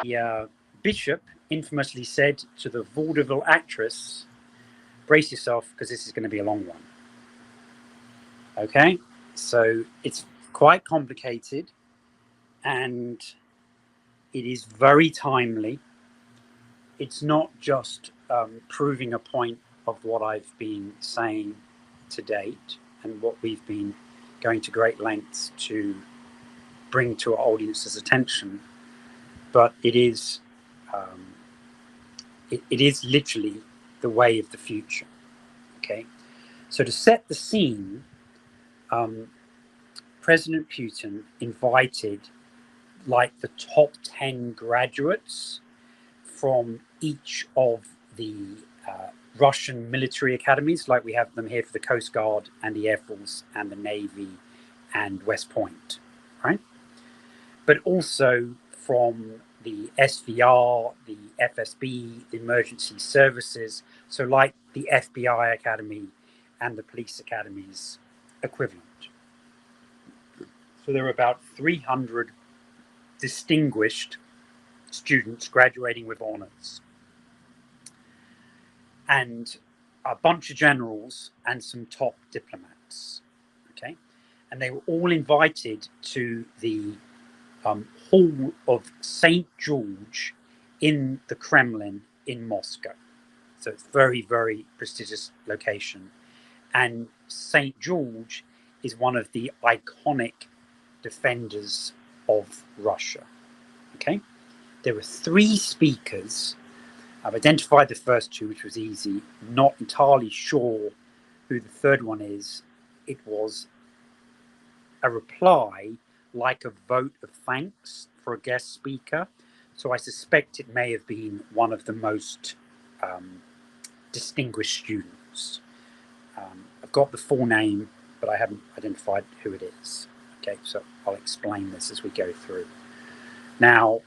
The bishop infamously said to the vaudeville actress, brace yourself because this is going to be a long one. Okay, so it's quite complicated and it is very timely. It's not just proving a point of what I've been saying to date and what we've been going to great lengths to bring to our audience's attention, but it is literally the way of the future. Okay, so to set the scene, President Putin invited like the top 10 graduates from each of the Russian military academies, like we have them here for the Coast Guard and the Air Force and the Navy and West Point, right? But also from the SVR, the FSB, the emergency services, so like the FBI Academy and the police academies equivalent. So there are about 300 distinguished students graduating with honors, and a bunch of generals and some top diplomats. Okay, and they were all invited to the Hall of St. George in the Kremlin in Moscow. So it's very, very prestigious location. And St. George is one of the iconic defenders of Russia. Okay, there were 3 speakers. I've identified the first 2, which was easy. Not entirely sure who the third one is. It was a reply like a vote of thanks for a guest speaker. So I suspect it may have been one of the most distinguished students. I've got the full name, but I haven't identified who it is. Okay, so I'll explain this as we go through. Now,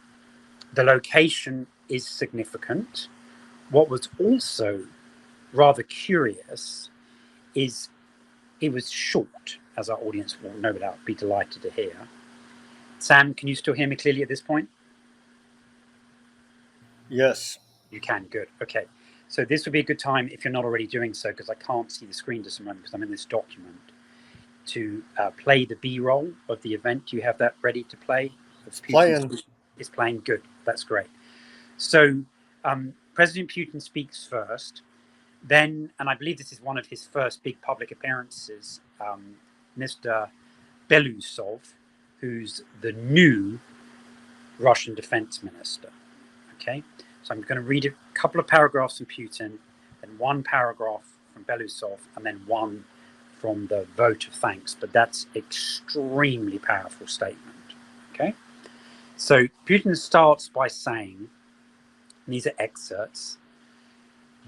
the location is significant. What was also rather curious is it was short, as our audience will no doubt be delighted to hear. Sam, can you still hear me clearly at this point? Yes. You can, good. Okay. So this would be a good time, if you're not already doing so, because I can't see the screen just a moment because I'm in this document, to play the B-roll of the event. Do you have that ready to play? It's playing. It's playing, good. That's great. So President Putin speaks first. Then, and I believe this is one of his first big public appearances, Mr. Belousov, who's the new Russian defense minister. Okay, so I'm going to read a couple of paragraphs from Putin, then one paragraph from Belousov, and then one from the vote of thanks. But that's extremely powerful statement. Okay, so Putin starts by saying, and these are excerpts,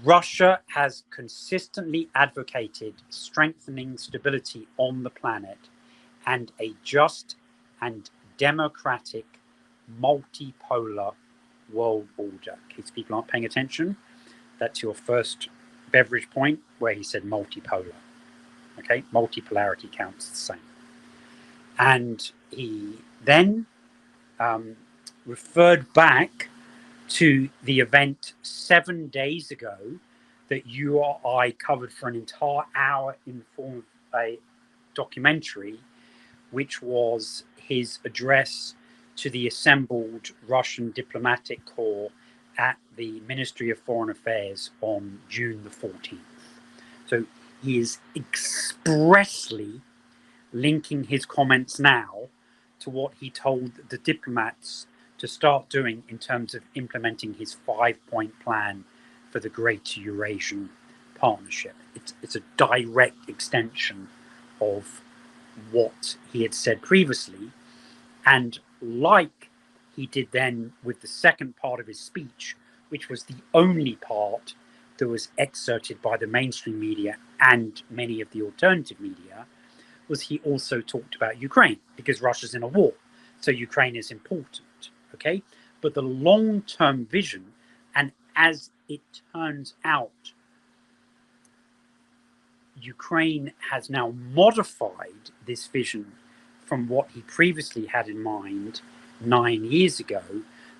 Russia has consistently advocated strengthening stability on the planet and a just and democratic multipolar world order. In case people aren't paying attention, that's your first beverage point where he said multipolar. Okay, multipolarity counts the same. And he then referred back to the event 7 days ago that you or I covered for an entire hour in the form of a documentary, which was his address to the assembled Russian diplomatic corps at the Ministry of Foreign Affairs on June the 14th. So he is expressly linking his comments now to what he told the diplomats to start doing in terms of implementing his 5-point plan for the Greater Eurasian Partnership. It's a direct extension of what he had said previously. And like he did then with the second part of his speech, which was the only part that was excerpted by the mainstream media and many of the alternative media, was he also talked about Ukraine, because Russia's in a war. So Ukraine is important. Okay, but the long-term vision, and as it turns out, Ukraine has now modified this vision from what he previously had in mind 9 years ago,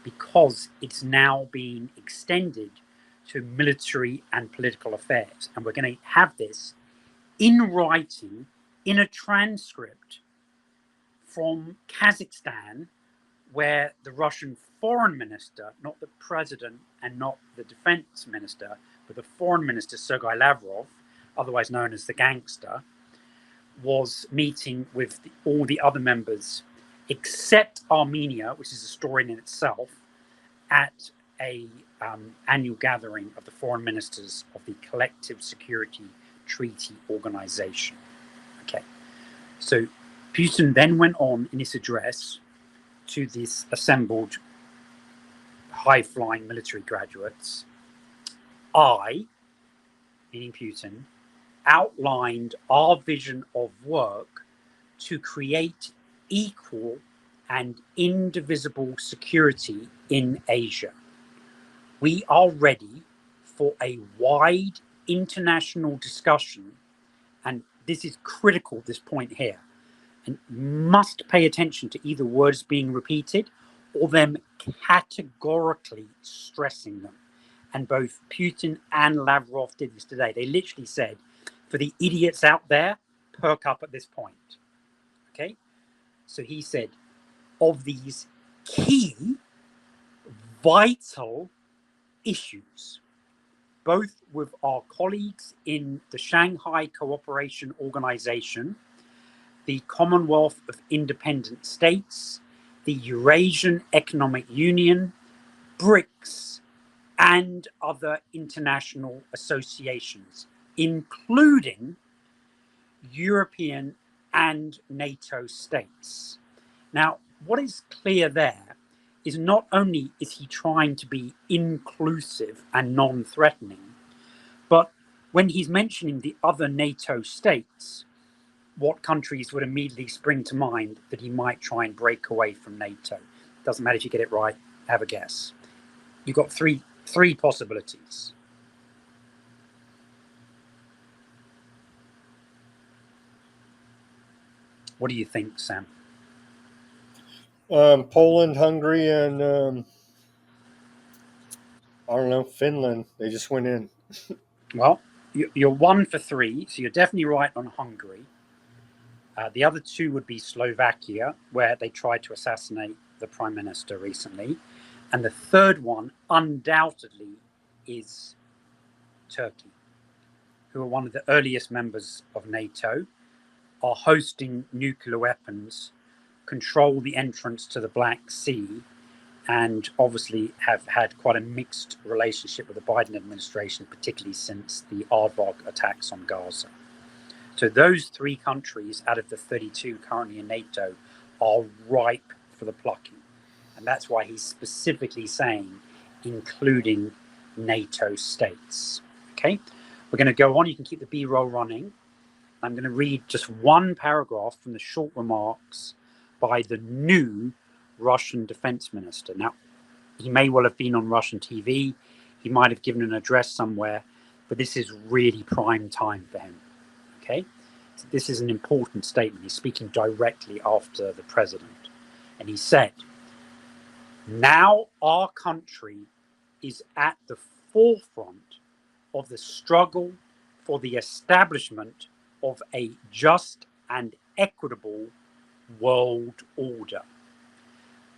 because it's now being extended to military and political affairs. And we're going to have this in writing in a transcript from Kazakhstan, where the Russian foreign minister, not the president and not the defense minister, but the foreign minister, Sergei Lavrov, otherwise known as the gangster, was meeting with all the other members except Armenia, which is a story in itself, at a annual gathering of the foreign ministers of the Collective Security Treaty Organization. Okay, so Putin then went on in his address to this assembled high-flying military graduates. I, meaning Putin, outlined our vision of work to create equal and indivisible security in Asia. We are ready for a wide international discussion, and this is critical, this point here, and must pay attention to either words being repeated or them categorically stressing them. And both Putin and Lavrov did this today. They literally said, for the idiots out there, perk up at this point. Okay? So he said, of these key, vital issues, both with our colleagues in the Shanghai Cooperation Organization, the Commonwealth of Independent States, the Eurasian Economic Union, BRICS, and other international associations, including European and NATO states. Now, what is clear there is not only is he trying to be inclusive and non-threatening, but when he's mentioning the other NATO states, what countries would immediately spring to mind that he might try and break away from NATO? Doesn't matter if you get it right, have a guess. You've got three possibilities. What do you think, Sam? Poland, Hungary, and I don't know, Finland. They just went in. Well, you're 1 for 3, so you're definitely right on Hungary. The other two would be Slovakia, where they tried to assassinate the prime minister recently. And the third one, undoubtedly, is Turkey, who are one of the earliest members of NATO, are hosting nuclear weapons, control the entrance to the Black Sea, and obviously have had quite a mixed relationship with the Biden administration, particularly since the Aardvark attacks on Gaza. So those 3 countries out of the 32 currently in NATO are ripe for the plucking. And that's why he's specifically saying, including NATO states. Okay, we're going to go on. You can keep the B-roll running. I'm going to read just one paragraph from the short remarks by the new Russian defense minister. Now, he may well have been on Russian TV. He might have given an address somewhere, but this is really prime time for him. Okay, so this is an important statement. He's speaking directly after the president. And he said, now our country is at the forefront of the struggle for the establishment of a just and equitable world order.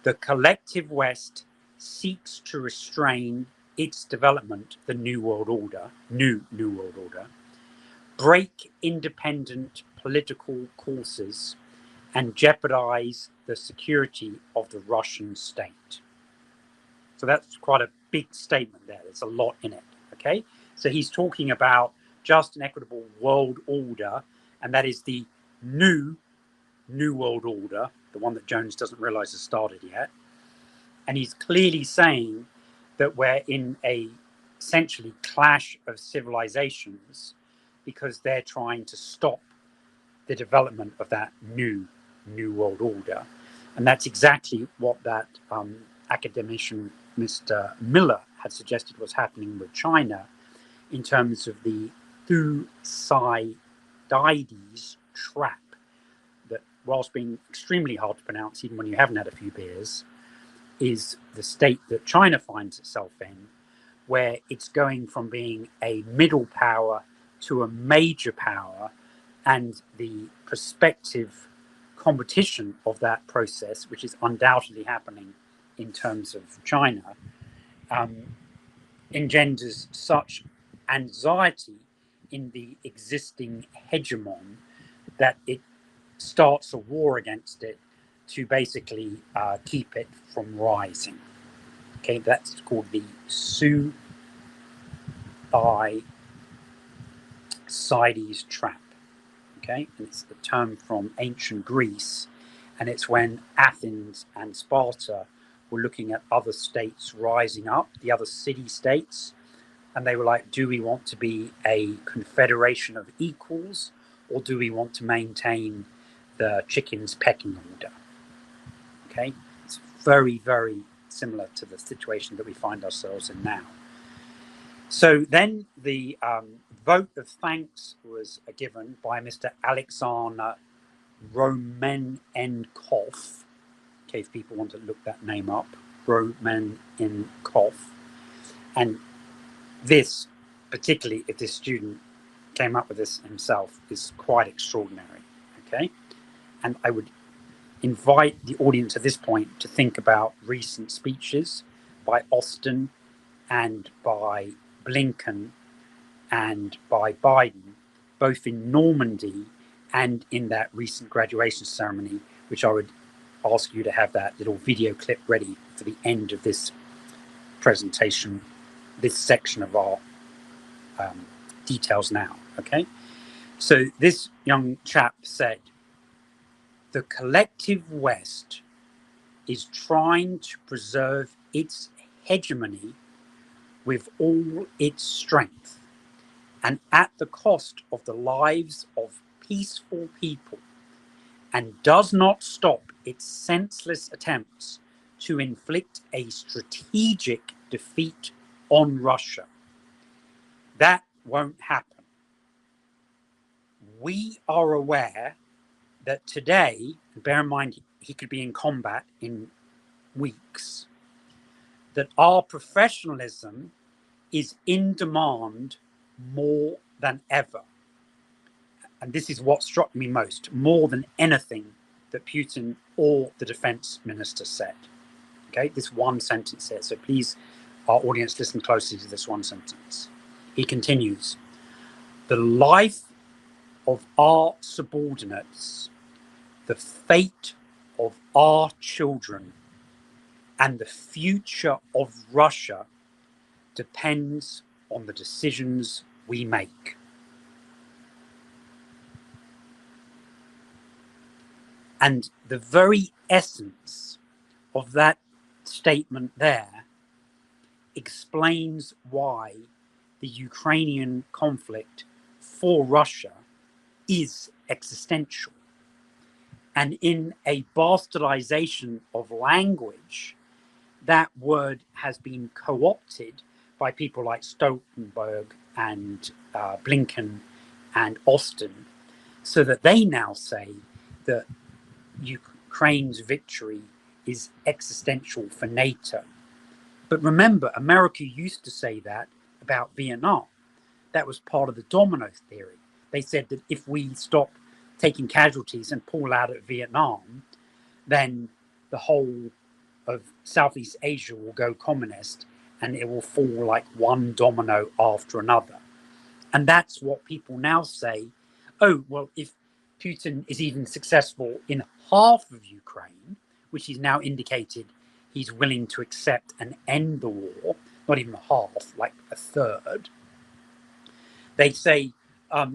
The collective West seeks to restrain its development, the New World Order, new World Order, break independent political courses, and jeopardize the security of the Russian state. So that's quite a big statement there. There's a lot in it, okay? So he's talking about just and equitable world order, and that is the new world order, the one that Jones doesn't realize has started yet. And he's clearly saying that we're in a essentially clash of civilizations because they're trying to stop the development of that new world order. And that's exactly what that academician, Mr. Miller, had suggested was happening with China in terms of the Thucydides trap, that whilst being extremely hard to pronounce, even when you haven't had a few beers, is the state that China finds itself in, where it's going from being a middle power to a major power, and the prospective competition of that process, which is undoubtedly happening in terms of China, engenders such anxiety in the existing hegemon that it starts a war against it to basically keep it from rising. Okay, that's called the Thucydides trap. Okay, and it's the term from ancient Greece, and it's when Athens and Sparta were looking at other states rising up, the other city-states, and they were like, do we want to be a confederation of equals, or do we want to maintain the chicken's pecking order? Okay, it's very, very similar to the situation that we find ourselves in now. So then the vote of thanks was given by Mr. Alexander Romanenkov. Okay, if people want to look that name up, Romanenkov. And this, particularly if this student came up with this himself, is quite extraordinary. Okay, and I would invite the audience at this point to think about recent speeches by Austin and by Blinken and by Biden, both in Normandy and in that recent graduation ceremony, which I would ask you to have that little video clip ready for the end of this presentation, this section of our details now. Okay, so this young chap said, the collective West is trying to preserve its hegemony with all its strength, and at the cost of the lives of peaceful people, and does not stop its senseless attempts to inflict a strategic defeat on Russia. That won't happen. We are aware that today, bear in mind he could be in combat in weeks, that our professionalism is in demand more than ever. And this is what struck me most, more than anything that Putin or the defense minister said. Okay, this one sentence here. So please, our audience, listen closely to this one sentence. He continues, the life of our subordinates, the fate of our children, and the future of Russia depends on the decisions we make. And the very essence of that statement there explains why the Ukrainian conflict for Russia is existential. And in a bastardization of language, that word has been co-opted by people like Stoltenberg and Blinken and Austin, so that they now say that Ukraine's victory is existential for NATO. But remember, America used to say that about Vietnam. That was part of the domino theory. They said that if we stop taking casualties and pull out of Vietnam, then the whole of Southeast Asia will go communist and it will fall like one domino after another. And that's what people now say, oh, well, if Putin is even successful in half of Ukraine, which he's now indicated he's willing to accept and end the war, not even half, like a third, they say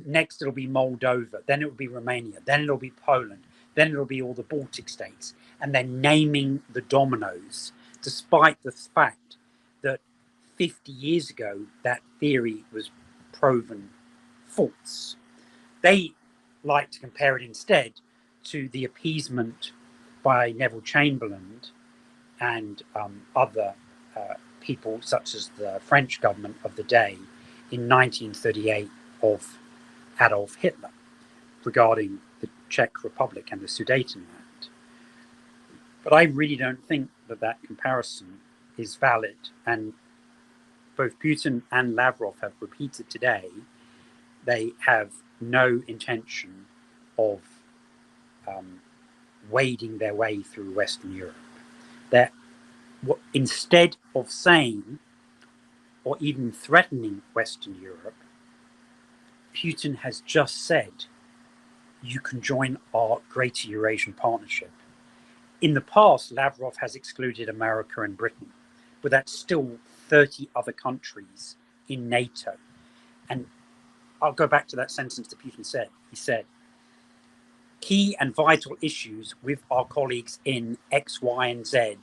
next it'll be Moldova, then it'll be Romania, then it'll be Poland, then it'll be all the Baltic states, and then naming the dominoes, despite the fact that 50 years ago that theory was proven false. They like to compare it instead to the appeasement by Neville Chamberlain and other people such as the French government of the day in 1938 of Adolf Hitler regarding the Czech Republic and the Sudetenland. But I really don't think that that comparison is valid. And both Putin and Lavrov have repeated today they have no intention of wading their way through Western Europe. That instead of saying or even threatening Western Europe, Putin has just said, you can join our greater Eurasian partnership. In the past, Lavrov has excluded America and Britain, but that's still 30 other countries in NATO. And I'll go back to that sentence that Putin said. He said, key and vital issues with our colleagues in X, Y, and Z,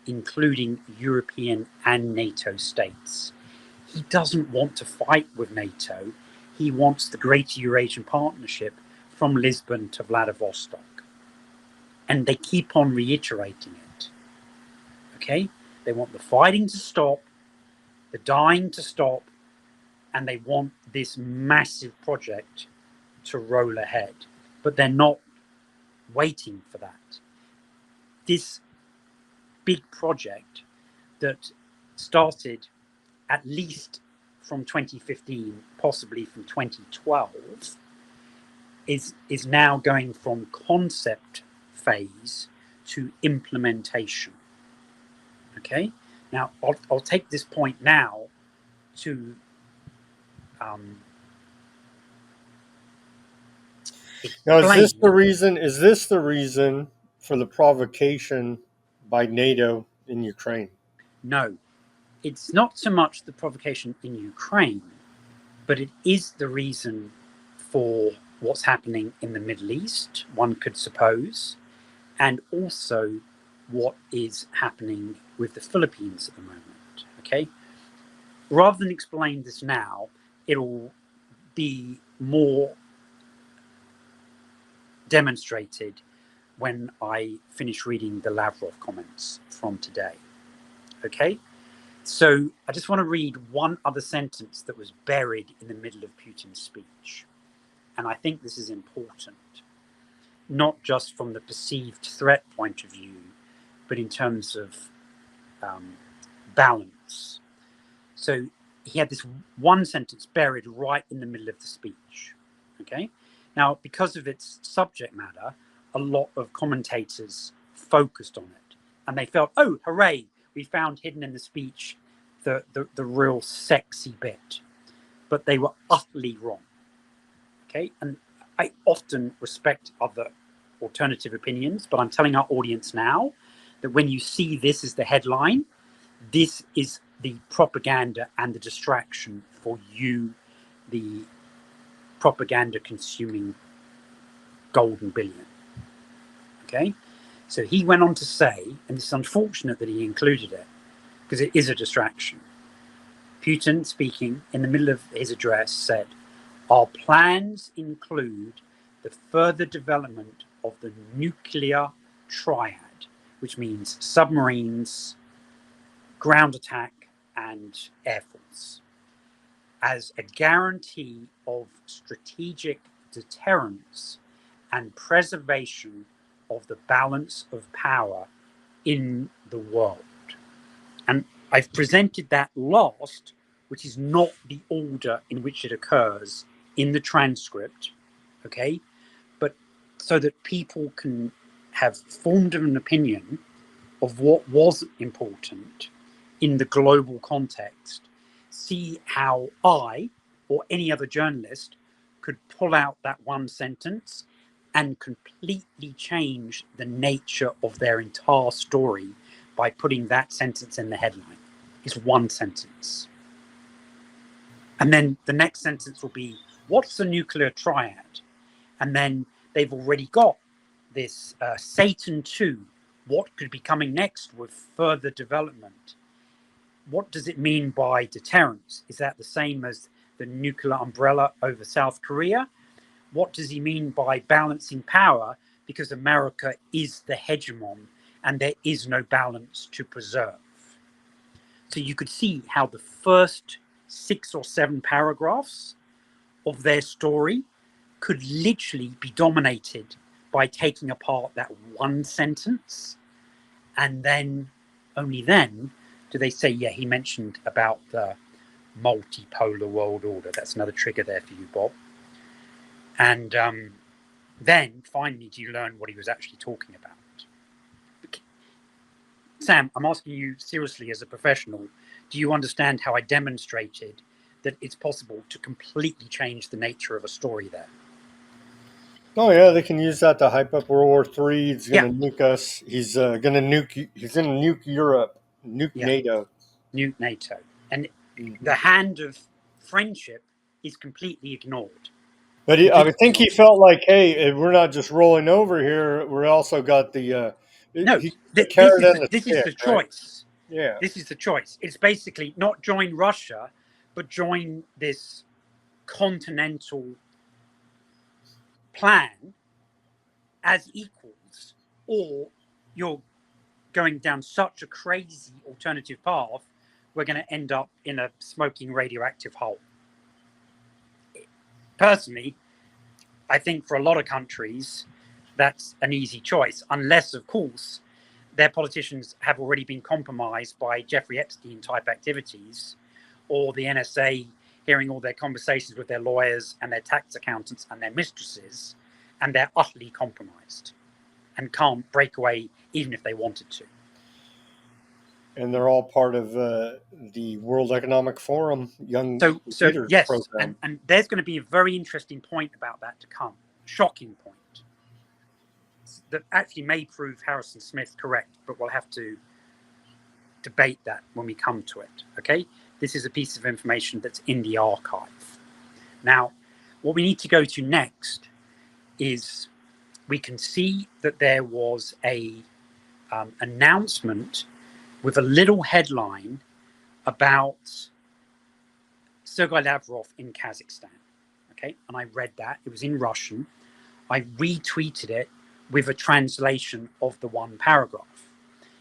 including European and NATO states. He doesn't want to fight with NATO. He wants the Greater Eurasian Partnership from Lisbon to Vladivostok. And they keep on reiterating it. Okay? They want the fighting to stop, the dying to stop, and they want this massive project to roll ahead. But they're not waiting for that. This big project that started at least from 2015, possibly from 2012, is now going from concept phase to implementation. Okay? Now, I'll take this point now to now, is this explain. the reason for the provocation by NATO in Ukraine? No, it's not so much the provocation in Ukraine, but it is the reason for what's happening in the Middle East, one could suppose, and also what is happening with the Philippines at the moment. Okay? Rather than explain this now, it'll be more demonstrated when I finish reading the Lavrov comments from today. Okay? So I just want to read one other sentence that was buried in the middle of Putin's speech. And I think this is important, not just from the perceived threat point of view, but in terms of balance. So he had this one sentence buried right in the middle of the speech. Okay? Now, because of its subject matter, a lot of commentators focused on it. And they felt, oh, hooray, we found hidden in the speech the real sexy bit. But they were utterly wrong. Okay? And I often respect other alternative opinions, but I'm telling our audience now that when you see this as the headline, this is the propaganda and the distraction for you, the propaganda consuming golden billion. Okay? So he went on to say, and it's unfortunate that he included it, because it is a distraction. Putin, speaking in the middle of his address, said, our plans include the further development of the nuclear triad, which means submarines, ground attack, and air force, as a guarantee of strategic deterrence and preservation of the balance of power in the world. And I've presented that last, which is not the order in which it occurs in the transcript, okay? But so that people can have formed an opinion of what was important in the global context, see how I or any other journalist could pull out that one sentence and completely change the nature of their entire story by putting that sentence in the headline. It's one sentence. And then the next sentence will be, what's the nuclear triad? And then they've already got this Satan 2. What could be coming next with further development? What does it mean by deterrence? Is that the same as the nuclear umbrella over South Korea? What does he mean by balancing power? Because America is the hegemon and there is no balance to preserve. So you could see how the first 6 or 7 paragraphs of their story could literally be dominated by taking apart that one sentence and then only then do they say, yeah, he mentioned about the multipolar world order. That's another trigger there for you, Bob. And then finally do you learn what he was actually talking about. Sam, I'm asking you seriously as a professional, do you understand how I demonstrated that it's possible to completely change the nature of a story there? Oh yeah, they can use that to hype up World War III. He's going Yeah, to nuke us. He's going to nuke. He's going to nuke Europe. Nuke yeah, NATO. nuke NATO. And Mm-hmm. the hand of friendship is completely ignored. But I would Completely think ignored. he felt like, hey, we're not just rolling over here. We're also got the No, the carrot and the this is stick, the right? choice. Yeah. This is the choice. It's basically not join Russia, but join this continental plan as equals, or you're going down such a crazy alternative path, we're going to end up in a smoking radioactive hole. Personally, I think for a lot of countries, that's an easy choice, unless, of course, their politicians have already been compromised by Jeffrey Epstein type activities, or the NSA hearing all their conversations with their lawyers and their tax accountants and their mistresses, and they're utterly compromised and can't break away even if they wanted to. And they're all part of the World Economic Forum Young So Leaders yes, Program. and there's going to be a very interesting point about that to come. Shocking point that actually may prove Harrison Smith correct, but we'll have to debate that when we come to it. Okay, this is a piece of information that's in the archive. Now, what we need to go to next is we can see that there was a announcement with a little headline about Sergei Lavrov in Kazakhstan. Okay, and I read that. It was in Russian. I retweeted it with a translation of the one paragraph.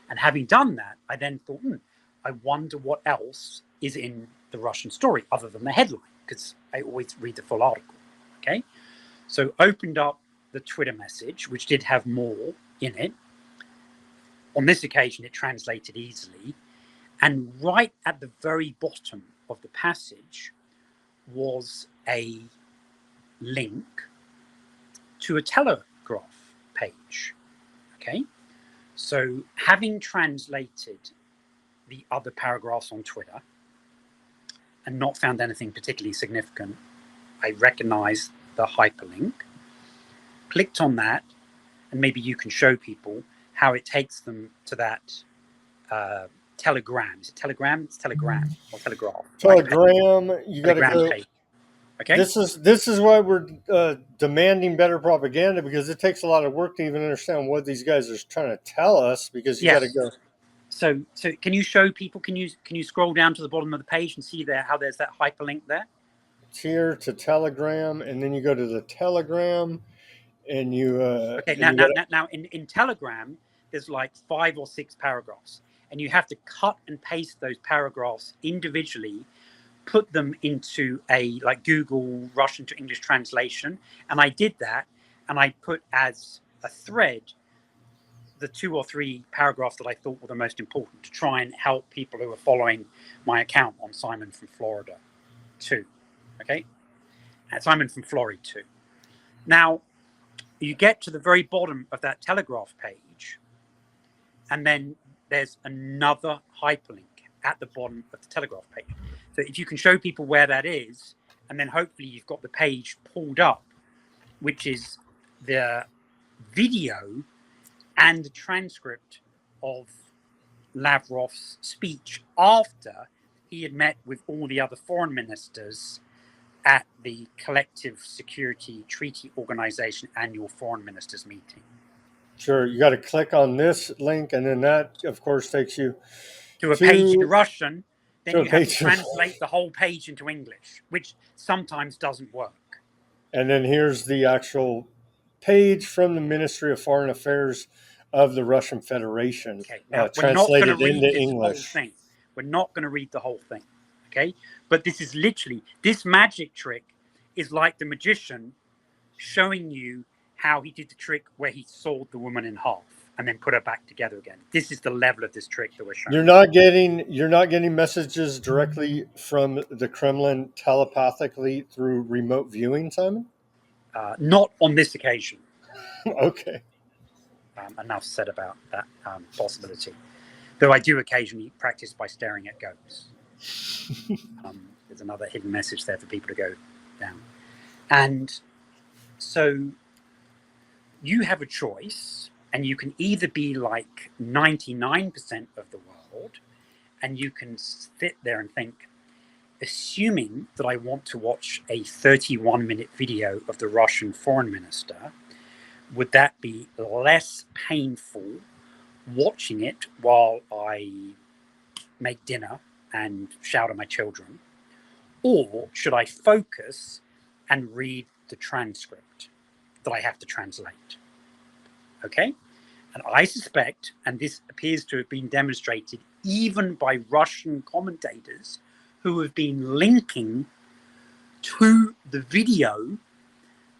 And having done that, I then thought, I wonder what else is in the Russian story other than the headline, because I always read the full article. Okay, so opened up the Twitter message, which did have more in it. On this occasion, it translated easily. And right at the very bottom of the passage was a link to a Telegraph page. Okay, so having translated the other paragraphs on Twitter and not found anything particularly significant, I recognized the hyperlink, clicked on that, and maybe you can show people how it takes them to that Telegram. Is it Telegram? It's Telegram or Telegraph. Telegram, you got to Telegram go. page. Okay. This is why we're demanding better propaganda, because it takes a lot of work to even understand what these guys are trying to tell us. Because you got to Yes. go. So can you show people? Can you scroll down to the bottom of the page and see there how there's that hyperlink there? It's here to Telegram, and then you go to the Telegram, and you Okay. and you got Now in Telegram, there's like 5 or 6 paragraphs, and you have to cut and paste those paragraphs individually, put them into a like Google Russian to English translation, and I did that, and I put as a thread the 2 or 3 paragraphs that I thought were the most important to try and help people who are following my account on Simon from Florida too. Okay, and Simon from Florida too. Now you get to the very bottom of that Telegraph page, and then there's another hyperlink at the bottom of the Telegraph page. So if you can show people where that is, and then hopefully you've got the page pulled up, which is the video and the transcript of Lavrov's speech after he had met with all the other foreign ministers at the Collective Security Treaty Organization annual foreign ministers meeting. sure, you got to click on this link, and then that, of course, takes you To a page in to Russian, then a you have to page. translate the whole page into English, which sometimes doesn't work. And then here's the actual page from the Ministry of Foreign Affairs of the Russian Federation, Okay, now we're not going to translated read into this whole English. thing. We're not going to read the whole thing. Okay, but this is literally, this magic trick is like the magician showing you how he did the trick where he sawed the woman in half and then put her back together again. This is the level of this trick that we're showing. You're not getting messages directly from the Kremlin telepathically through remote viewing, Simon? Not on this occasion. Okay. Enough said about that possibility. Though I do occasionally practice by staring at goats. There's another hidden message there for people to go down. And so you have a choice, and you can either be like 99% of the world, and you can sit there and think, assuming that I want to watch a 31-minute video of the Russian foreign minister, would that be less painful watching it while I make dinner and shout at my children? Or should I focus and read the transcript that I have to translate? Okay? And I suspect, and this appears to have been demonstrated even by Russian commentators who have been linking to the video,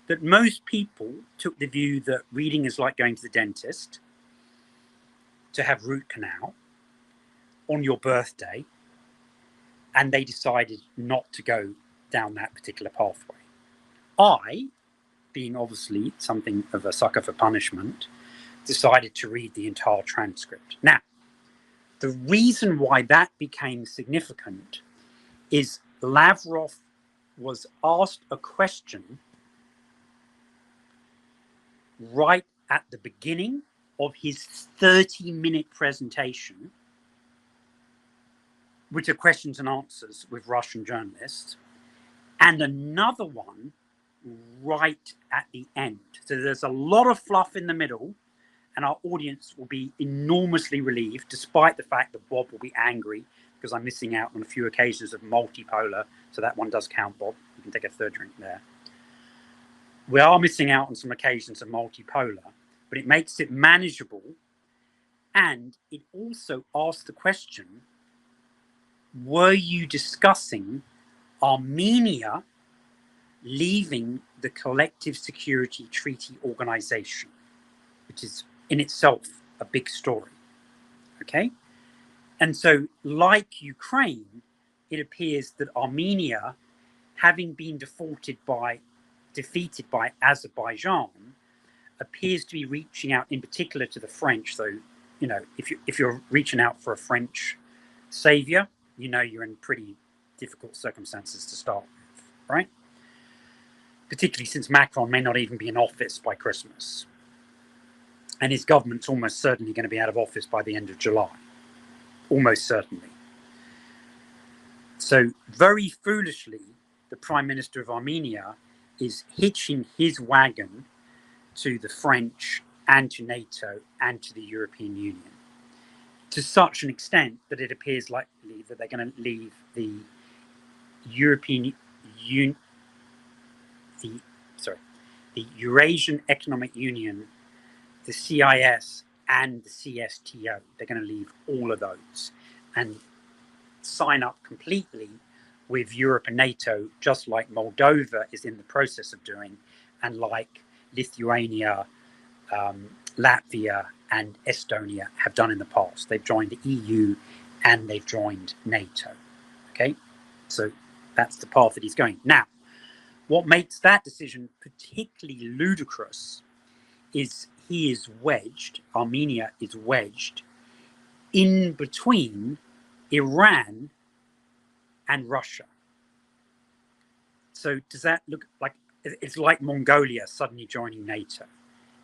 that most people took the view that reading is like going to the dentist to have root canal on your birthday, and they decided not to go down that particular pathway. I, being obviously something of a sucker for punishment, decided to read the entire transcript. Now, the reason why that became significant is Lavrov was asked a question right at the beginning of his 30-minute presentation, which are questions and answers with Russian journalists, and another one right at the end. So there's a lot of fluff in the middle, and our audience will be enormously relieved, despite the fact that Bob will be angry because I'm missing out on a few occasions of multipolar. So that one does count, Bob. You can take a third drink there. We are missing out on some occasions of multipolar, but it makes it manageable. And it also asks the question, were you discussing Armenia leaving the Collective Security Treaty Organization, which is in itself a big story? Okay? And so, like Ukraine, it appears that Armenia, having been defeated by Azerbaijan, appears to be reaching out in particular to the French. So, you know, if you're reaching out for a French savior, you know you're in pretty difficult circumstances to start with, right? Particularly since Macron may not even be in office by Christmas. And his government's almost certainly going to be out of office by the end of July. Almost certainly. So very foolishly, the Prime Minister of Armenia is hitching his wagon to the French and to NATO and to the European Union, to such an extent that it appears likely that they're going to leave the the Eurasian Economic Union, the CIS, and the CSTO. They're going to leave all of those and sign up completely with Europe and NATO, just like Moldova is in the process of doing, and like Lithuania, Latvia, and Estonia have done in the past. They've joined the EU and they've joined NATO. Okay, so that's the path that he's going. Now, what makes that decision particularly ludicrous is Armenia is wedged in between Iran and Russia. So does that look like it's like Mongolia suddenly joining NATO?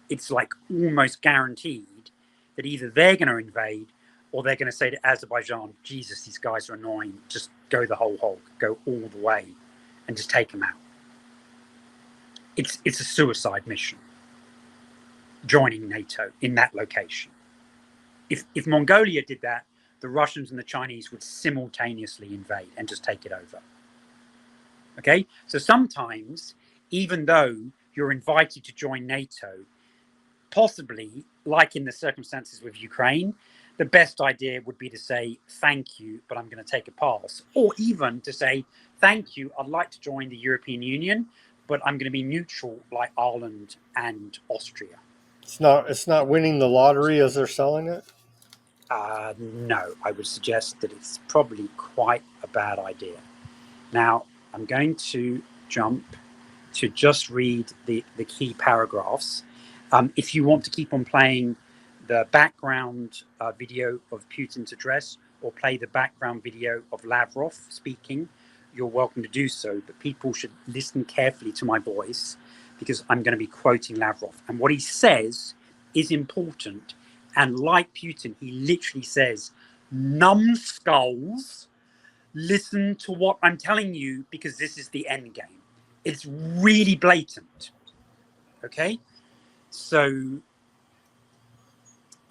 It's like almost guaranteed that either they're going to invade or they're going to say to Azerbaijan, Jesus, these guys are annoying, just go the whole hog, go all the way and just take them out. It's a suicide mission, joining NATO in that location. If Mongolia did that, the Russians and the Chinese would simultaneously invade and just take it over. Okay, so sometimes, even though you're invited to join NATO, possibly, like in the circumstances with Ukraine, the best idea would be to say, thank you, but I'm going to take a pass. Or even to say, thank you, I'd like to join the European Union, but I'm going to be neutral like Ireland and Austria. It's not winning the lottery as they're selling it. No, I would suggest that it's probably quite a bad idea. Now, I'm going to jump to just read the key paragraphs. If you want to keep on playing the background video of Putin's address or play the background video of Lavrov speaking, you're welcome to do so. But people should listen carefully to my voice because I'm going to be quoting Lavrov. And what he says is important. And like Putin, he literally says, numbskulls, listen to what I'm telling you because this is the end game. It's really blatant. Okay? So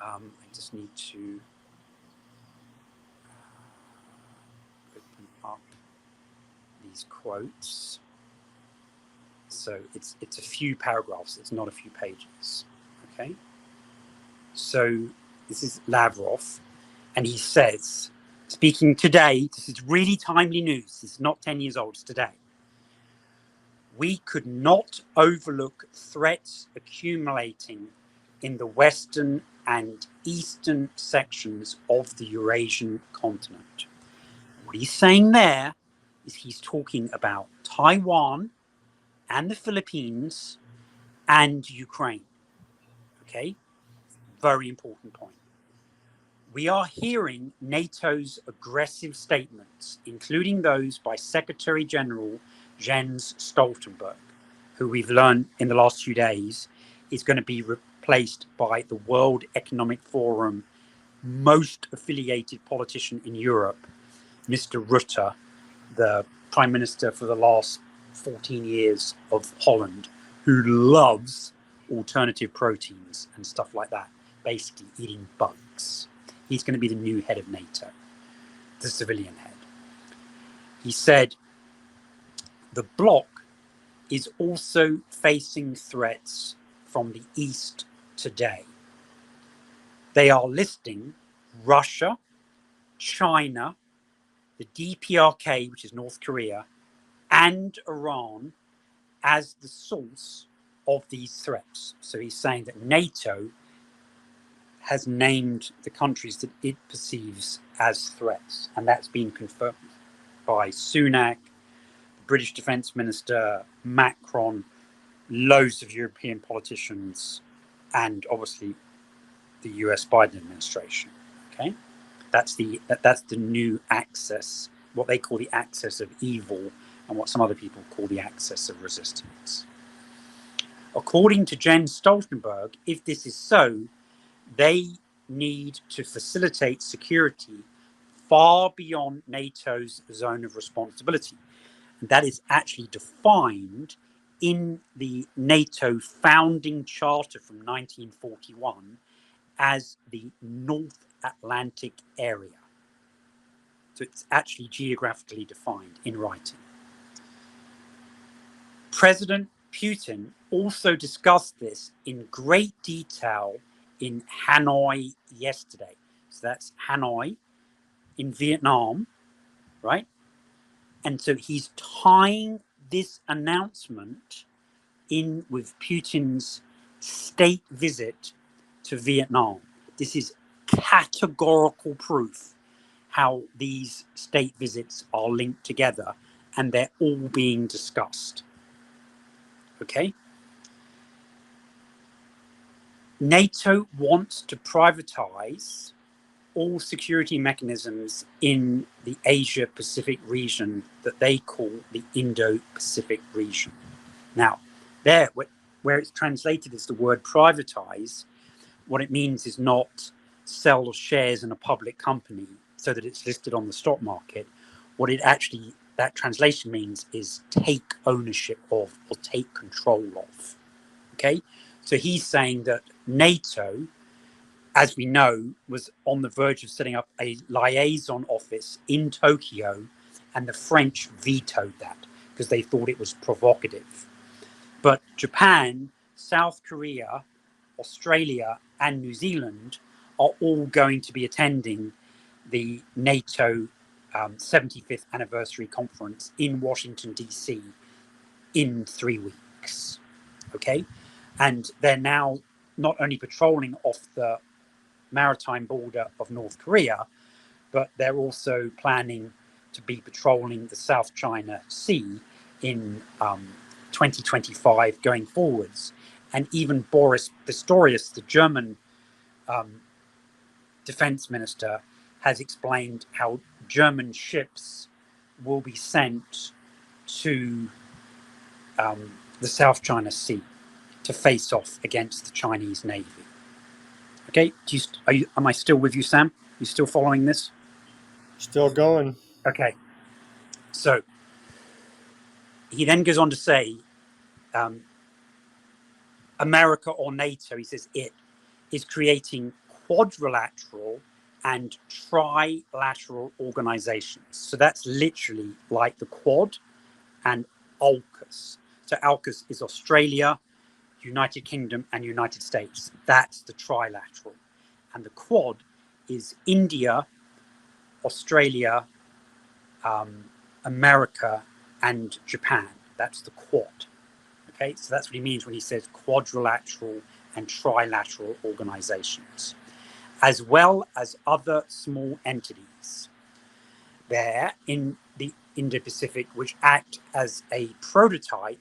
I just need to open up these quotes. So it's a few paragraphs, it's not a few pages. Okay? So this is Lavrov, and he says, speaking today, this is really timely news. This is not 10 years old, it's today. We could not overlook threats accumulating in the western and eastern sections of the Eurasian continent. What he's saying there is he's talking about Taiwan and the Philippines and Ukraine. Okay? Very important point. We are hearing NATO's aggressive statements, including those by Secretary General Jens Stoltenberg, who we've learned in the last few days is going to be replaced by the World Economic Forum most affiliated politician in Europe, Mr. Rutte, the Prime Minister for the last 14 years of Holland, who loves alternative proteins and stuff like that, basically eating bugs. He's going to be the new head of NATO, the civilian head. He said, the bloc is also facing threats from the East today. They are listing Russia, China, the DPRK, which is North Korea, and Iran as the source of these threats. So he's saying that NATO has named the countries that it perceives as threats, and that's been confirmed by Sunak, the British Defence Minister, Macron, loads of European politicians, and obviously the US Biden administration. Okay, that's the new axis, what they call the axis of evil, and what some other people call the axis of resistance. According to Jens Stoltenberg, if this is so, they need to facilitate security far beyond NATO's zone of responsibility. And that is actually defined in the NATO founding charter from 1941 as the North Atlantic area. So it's actually geographically defined in writing. President Putin also discussed this in great detail in Hanoi yesterday. So that's Hanoi in Vietnam, right? And so he's tying this announcement in with Putin's state visit to Vietnam. This is categorical proof how these state visits are linked together and they're all being discussed. Okay? NATO wants to privatize all security mechanisms in the Asia-Pacific region that they call the Indo-Pacific region. Now, there, where it's translated as the word privatize, what it means is not sell shares in a public company so that it's listed on the stock market. What it actually, that translation means is take ownership of or take control of. Okay? So he's saying that NATO, as we know, was on the verge of setting up a liaison office in Tokyo, and the French vetoed that because they thought it was provocative. But Japan, South Korea, Australia, and New Zealand are all going to be attending the NATO 75th anniversary conference in Washington, D.C. in 3 weeks. Okay? And they're now not only patrolling off the maritime border of North Korea, but they're also planning to be patrolling the South China Sea in 2025 going forwards. And even Boris Pistorius, the German defense minister, has explained how German ships will be sent to the South China Sea to face off against the Chinese Navy. Okay, am I still with you, Sam? You still following this? Still going. Okay, so he then goes on to say, America or NATO, he says, it is creating quadrilateral and trilateral organizations. So that's literally like the Quad and AUKUS. So AUKUS is Australia, United Kingdom, and United States. That's the trilateral. And the Quad is India, Australia, America, and Japan. That's the Quad. Okay, so that's what he means when he says quadrilateral and trilateral organizations, as well as other small entities there in the Indo-Pacific, which act as a prototype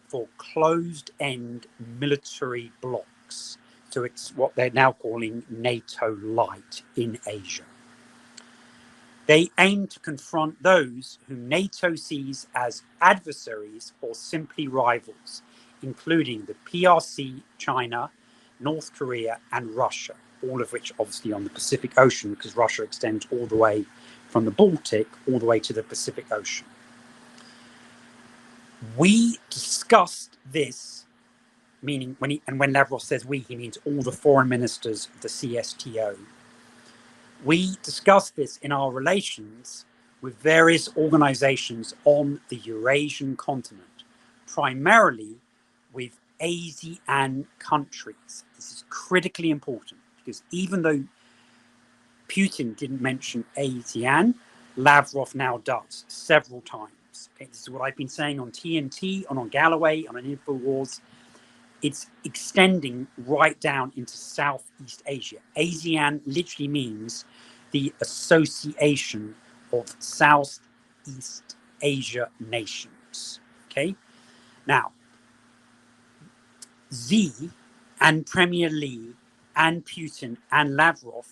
for closed-end military blocs. So it's what they're now calling NATO Light in Asia. They aim to confront those whom NATO sees as adversaries or simply rivals, including the PRC, China, North Korea, and Russia, all of which obviously on the Pacific Ocean, because Russia extends all the way from the Baltic all the way to the Pacific Ocean. We discussed this, meaning when Lavrov says we, he means all the foreign ministers of the CSTO. We discussed this in our relations with various organizations on the Eurasian continent, primarily with ASEAN countries. This is critically important because even though Putin didn't mention ASEAN, Lavrov now does several times. Okay, this is what I've been saying on TNT, on Galloway, on InfoWars. It's extending right down into Southeast Asia. ASEAN literally means the Association of Southeast Asia Nations. Okay? Now, Xi and Premier Li and Putin and Lavrov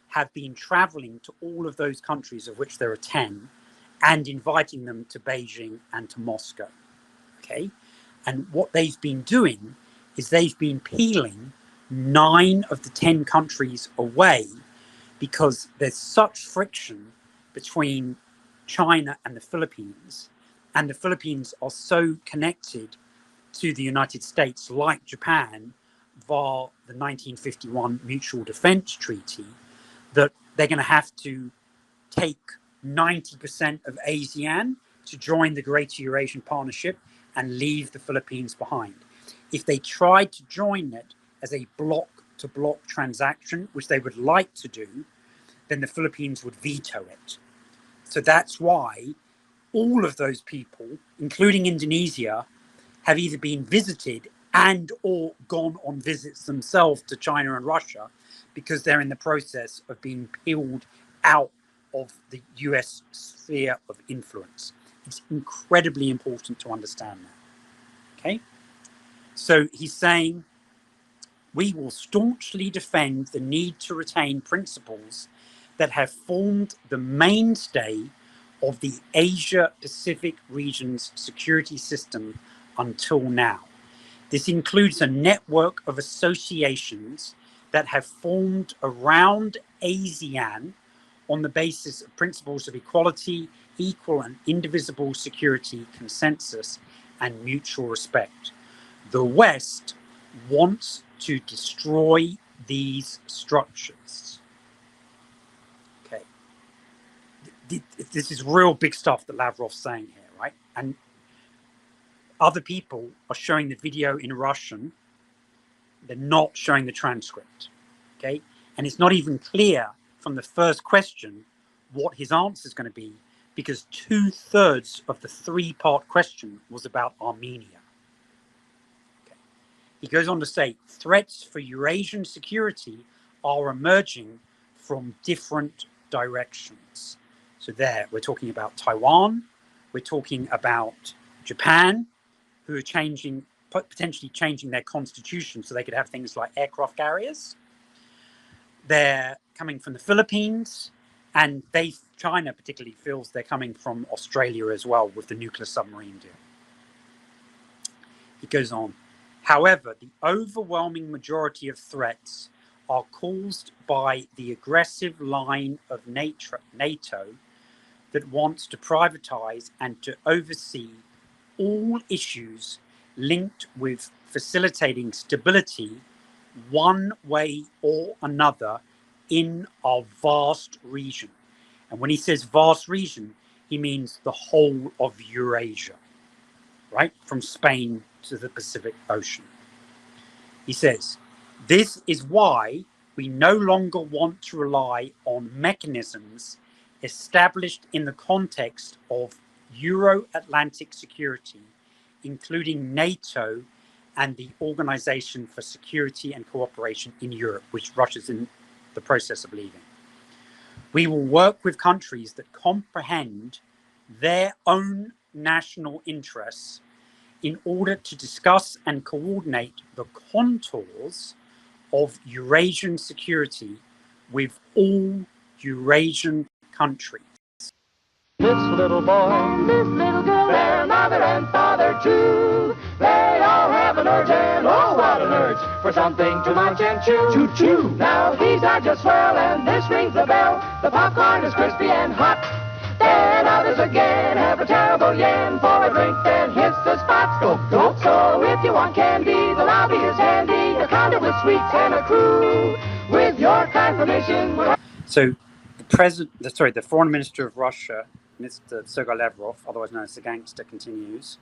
have been traveling to all of those countries, of which there are 10, and inviting them to Beijing and to Moscow. Okay? And what they've been doing is they've been peeling 9 of the 10 countries away because there's such friction between China and the Philippines, and the Philippines are so connected to the United States, like Japan, via the 1951 Mutual Defense Treaty, that they're going to have to take 90% of ASEAN to join the Greater Eurasian Partnership and leave the Philippines behind. If they tried to join it as a block-to-block transaction, which they would like to do, then the Philippines would veto it. So that's why all of those people, including Indonesia, have either been visited and or gone on visits themselves to China and Russia because they're in the process of being peeled out of the US sphere of influence. It's incredibly important to understand that. Okay? So he's saying, we will staunchly defend the need to retain principles that have formed the mainstay of the Asia-Pacific region's security system until now. This includes a network of associations that have formed around ASEAN on the basis of principles of equality, equal and indivisible security, consensus, and mutual respect. The West wants to destroy these structures. Okay. This is real big stuff that Lavrov's saying here, right? And other people are showing the video in Russian. They're not showing the transcript. Okay. And it's not even clear from the first question what his answer is going to be, because 2/3 of the 3-part question was about Armenia. Okay. He goes on to say, threats for Eurasian security are emerging from different directions. So there, we're talking about Taiwan, we're talking about Japan, who are potentially changing their constitution so they could have things like aircraft carriers. They're coming from the Philippines, and China particularly feels they're coming from Australia as well with the nuclear submarine deal. He goes on, however, the overwhelming majority of threats are caused by the aggressive line of NATO that wants to privatize and to oversee all issues linked with facilitating stability one way or another in our vast region. And when he says vast region, he means the whole of Eurasia, right? From Spain to the Pacific Ocean. He says, this is why we no longer want to rely on mechanisms established in the context of Euro-Atlantic security, including NATO and the Organization for Security and Cooperation in Europe, which Russia's in the process of leaving. We will work with countries that comprehend their own national interests in order to discuss and coordinate the contours of Eurasian security with all Eurasian countries. This little boy and this little girl, their mother and father too, they all have an urge, and oh what an urge, for something to munch and chew. Choo-choo! Now these are just swell, and this rings the bell, the popcorn is crispy and hot. Then others again have a terrible yen for a drink that hits the spot. Go, go. So if you want candy, the lobby is handy, a counter with sweets and a crew. With your kind permission. So the foreign minister of Russia, Mr. Sergei Lavrov, otherwise known as the gangster, continues.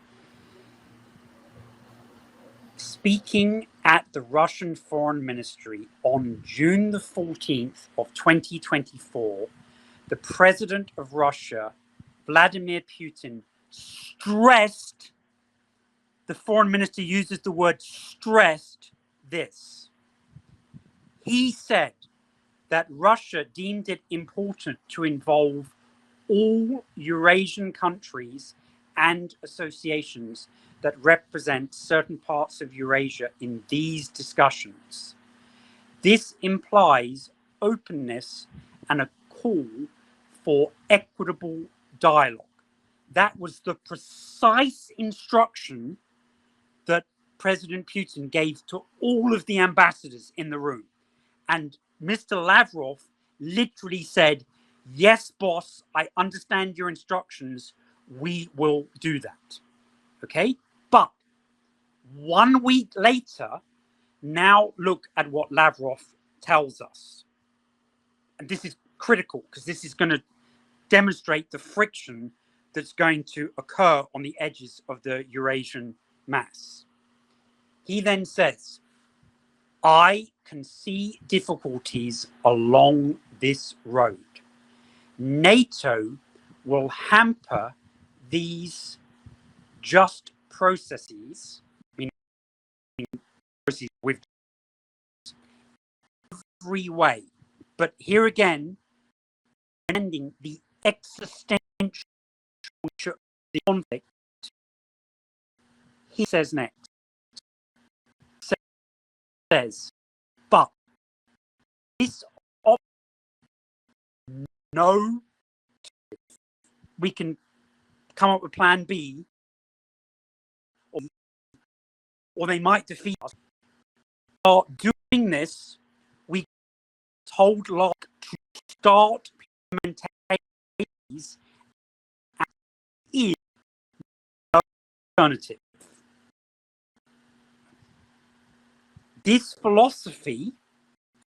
Speaking at the Russian Foreign Ministry on June the 14th of 2024, the president of Russia, Vladimir Putin, stressed, the foreign minister uses the word stressed this. He said that Russia deemed it important to involve all Eurasian countries and associations that represent certain parts of Eurasia in these discussions. This implies openness and a call for equitable dialogue. That was the precise instruction that President Putin gave to all of the ambassadors in the room. And Mr. Lavrov literally said, yes, boss, I understand your instructions. We will do that. Okay? But 1 week later, now look at what Lavrov tells us. And this is critical because this is going to demonstrate the friction that's going to occur on the edges of the Eurasian mass. He then says, I can see difficulties along this road. NATO will hamper these just processes, meaning processes with every way. But here again, ending the existential nature of the conflict, he says next, but this no, we can come up with plan B, or they might defeat us. Are doing this, we told Locke to start implementing these as is no alternative. This philosophy,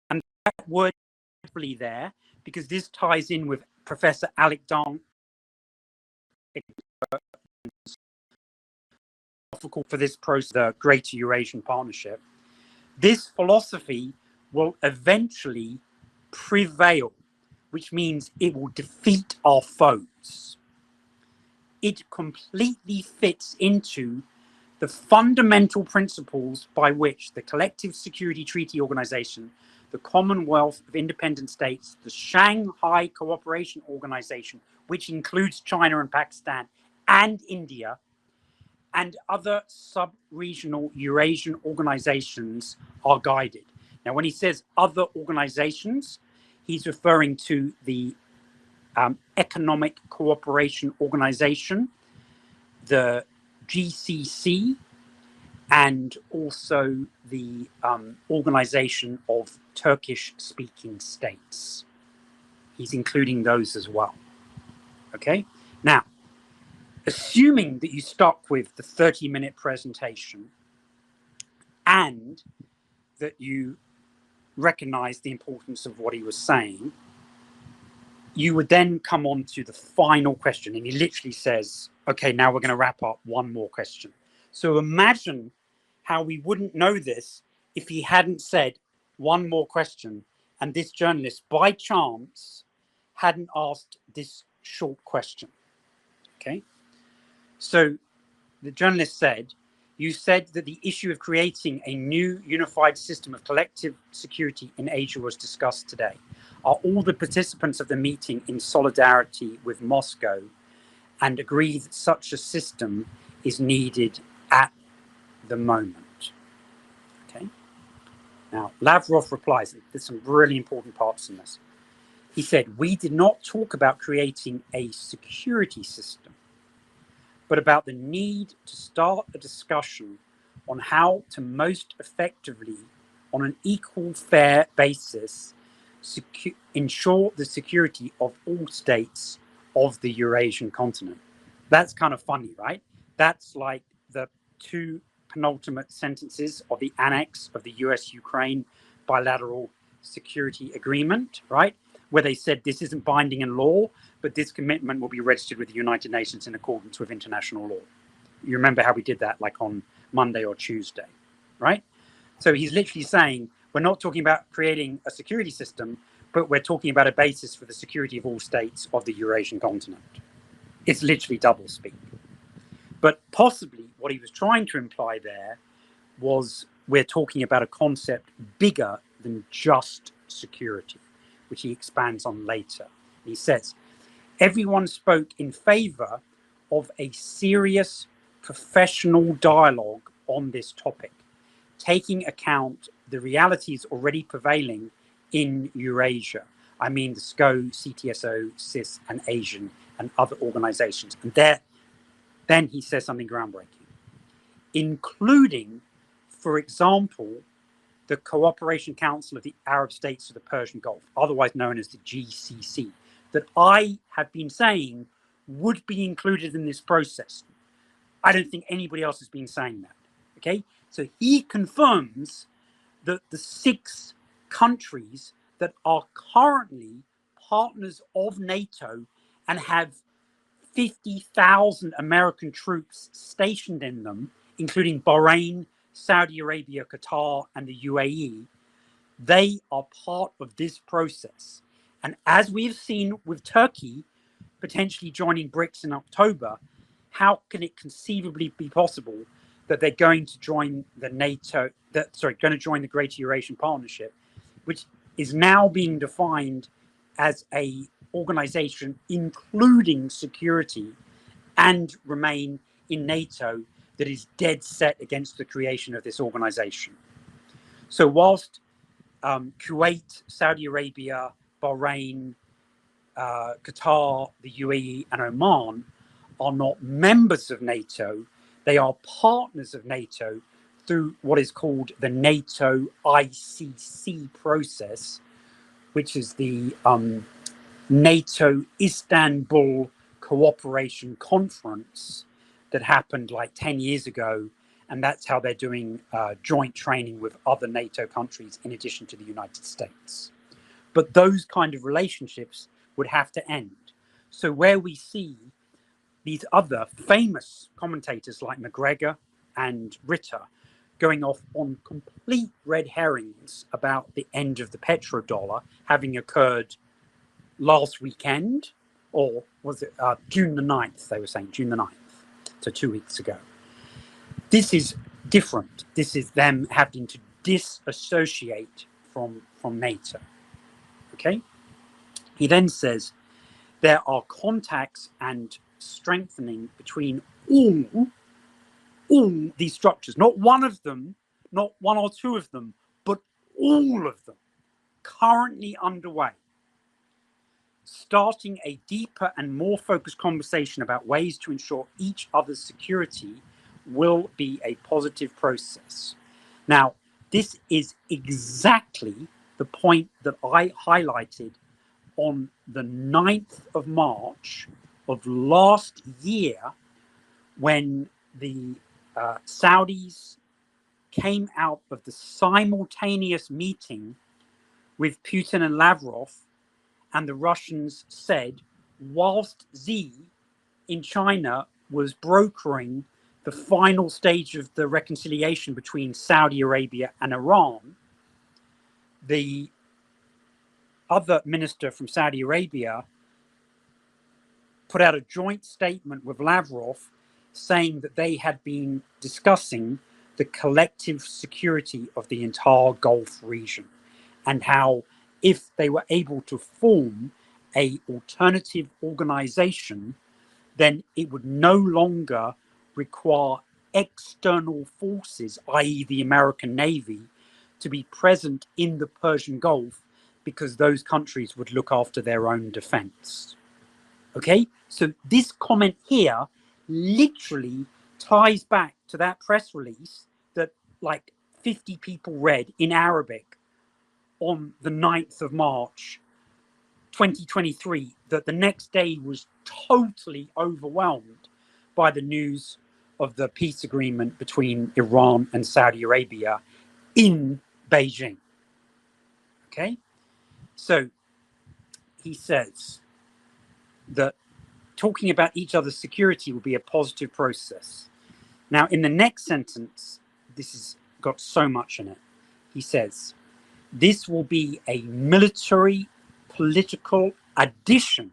and that word is there because this ties in with Professor Alexander for this process, the Greater Eurasian Partnership. This philosophy will eventually prevail, which means it will defeat our foes. It completely fits into the fundamental principles by which the Collective Security Treaty Organization, the Commonwealth of Independent States, the Shanghai Cooperation Organization, which includes China and Pakistan and India, and other sub-regional Eurasian organizations are guided. Now, when he says other organizations, he's referring to the Economic Cooperation Organization, the GCC, and also the Organization of Turkish-Speaking States. He's including those as well. Okay? Now, assuming that you stuck with the 30-minute presentation and that you recognized the importance of what he was saying, you would then come on to the final question. And he literally says, okay, now we're going to wrap up, one more question. So imagine how we wouldn't know this if he hadn't said one more question and this journalist by chance hadn't asked this short question. Okay? So the journalist said, you said that the issue of creating a new unified system of collective security in Asia was discussed today. Are all the participants of the meeting in solidarity with Moscow and agree that such a system is needed at the moment? Okay. Now, Lavrov replies, and there's some really important parts in this. He said, we did not talk about creating a security system, but about the need to start a discussion on how to most effectively, on an equal, fair basis, ensure the security of all states of the Eurasian continent. That's kind of funny, right? That's like the two penultimate sentences of the annex of the US-Ukraine bilateral security agreement, right? Where they said this isn't binding in law, but this commitment will be registered with the United Nations in accordance with international law. You remember how we did that like on Monday or Tuesday, right? So he's literally saying, we're not talking about creating a security system, but we're talking about a basis for the security of all states of the Eurasian continent. It's literally doublespeak. But possibly what he was trying to imply there was we're talking about a concept bigger than just security, which he expands on later. He says, everyone spoke in favor of a serious professional dialogue on this topic, taking account the realities already prevailing in Eurasia. I mean the SCO, CTSO, CIS, and Asian, and other organizations. And then he says something groundbreaking, including, for example, the Cooperation Council of the Arab States of the Persian Gulf, otherwise known as the GCC, that I have been saying would be included in this process. I don't think anybody else has been saying that. Okay, so he confirms that the 6 countries that are currently partners of NATO and have 50,000 American troops stationed in them, including Bahrain, Saudi Arabia, Qatar, and the UAE, they are part of this process. And as we've seen with Turkey potentially joining BRICS in October, how can it conceivably be possible that they're going to join the going to join the Greater Eurasian Partnership, which is now being defined as a organization including security, and remain in NATO that is dead set against the creation of this organization. So whilst Kuwait, Saudi Arabia, Bahrain, Qatar, the UAE, and Oman are not members of NATO, they are partners of NATO through what is called the NATO ICC process, which is the NATO Istanbul Cooperation Conference that happened like 10 years ago. And that's how they're doing joint training with other NATO countries in addition to the United States. But those kind of relationships would have to end. So where we see these other famous commentators like McGregor and Ritter going off on complete red herrings about the end of the petrodollar having occurred last weekend, or was it June the 9th, they were saying, June the 9th, so 2 weeks ago. This is different. This is them having to disassociate from NATO. Okay? He then says there are contacts and strengthening between all these structures, not one of them, not one or two of them, but all of them currently underway, starting a deeper and more focused conversation about ways to ensure each other's security will be a positive process. Now, this is exactly the point that I highlighted on the 9th of March of last year when the Saudis came out of the simultaneous meeting with Putin and Lavrov, and the Russians said, whilst Xi in China was brokering the final stage of the reconciliation between Saudi Arabia and Iran, the other minister from Saudi Arabia put out a joint statement with Lavrov saying that they had been discussing the collective security of the entire Gulf region, and how if they were able to form an alternative organization, then it would no longer require external forces, i.e. the American Navy, to be present in the Persian Gulf, because those countries would look after their own defense. Okay, so this comment here literally ties back to that press release that like 50 people read in Arabic on the 9th of March 2023, that the next day was totally overwhelmed by the news of the peace agreement between Iran and Saudi Arabia in Beijing. Okay, so he says that talking about each other's security will be a positive process. Now, in the next sentence, this has got so much in it. He says, this will be a military political addition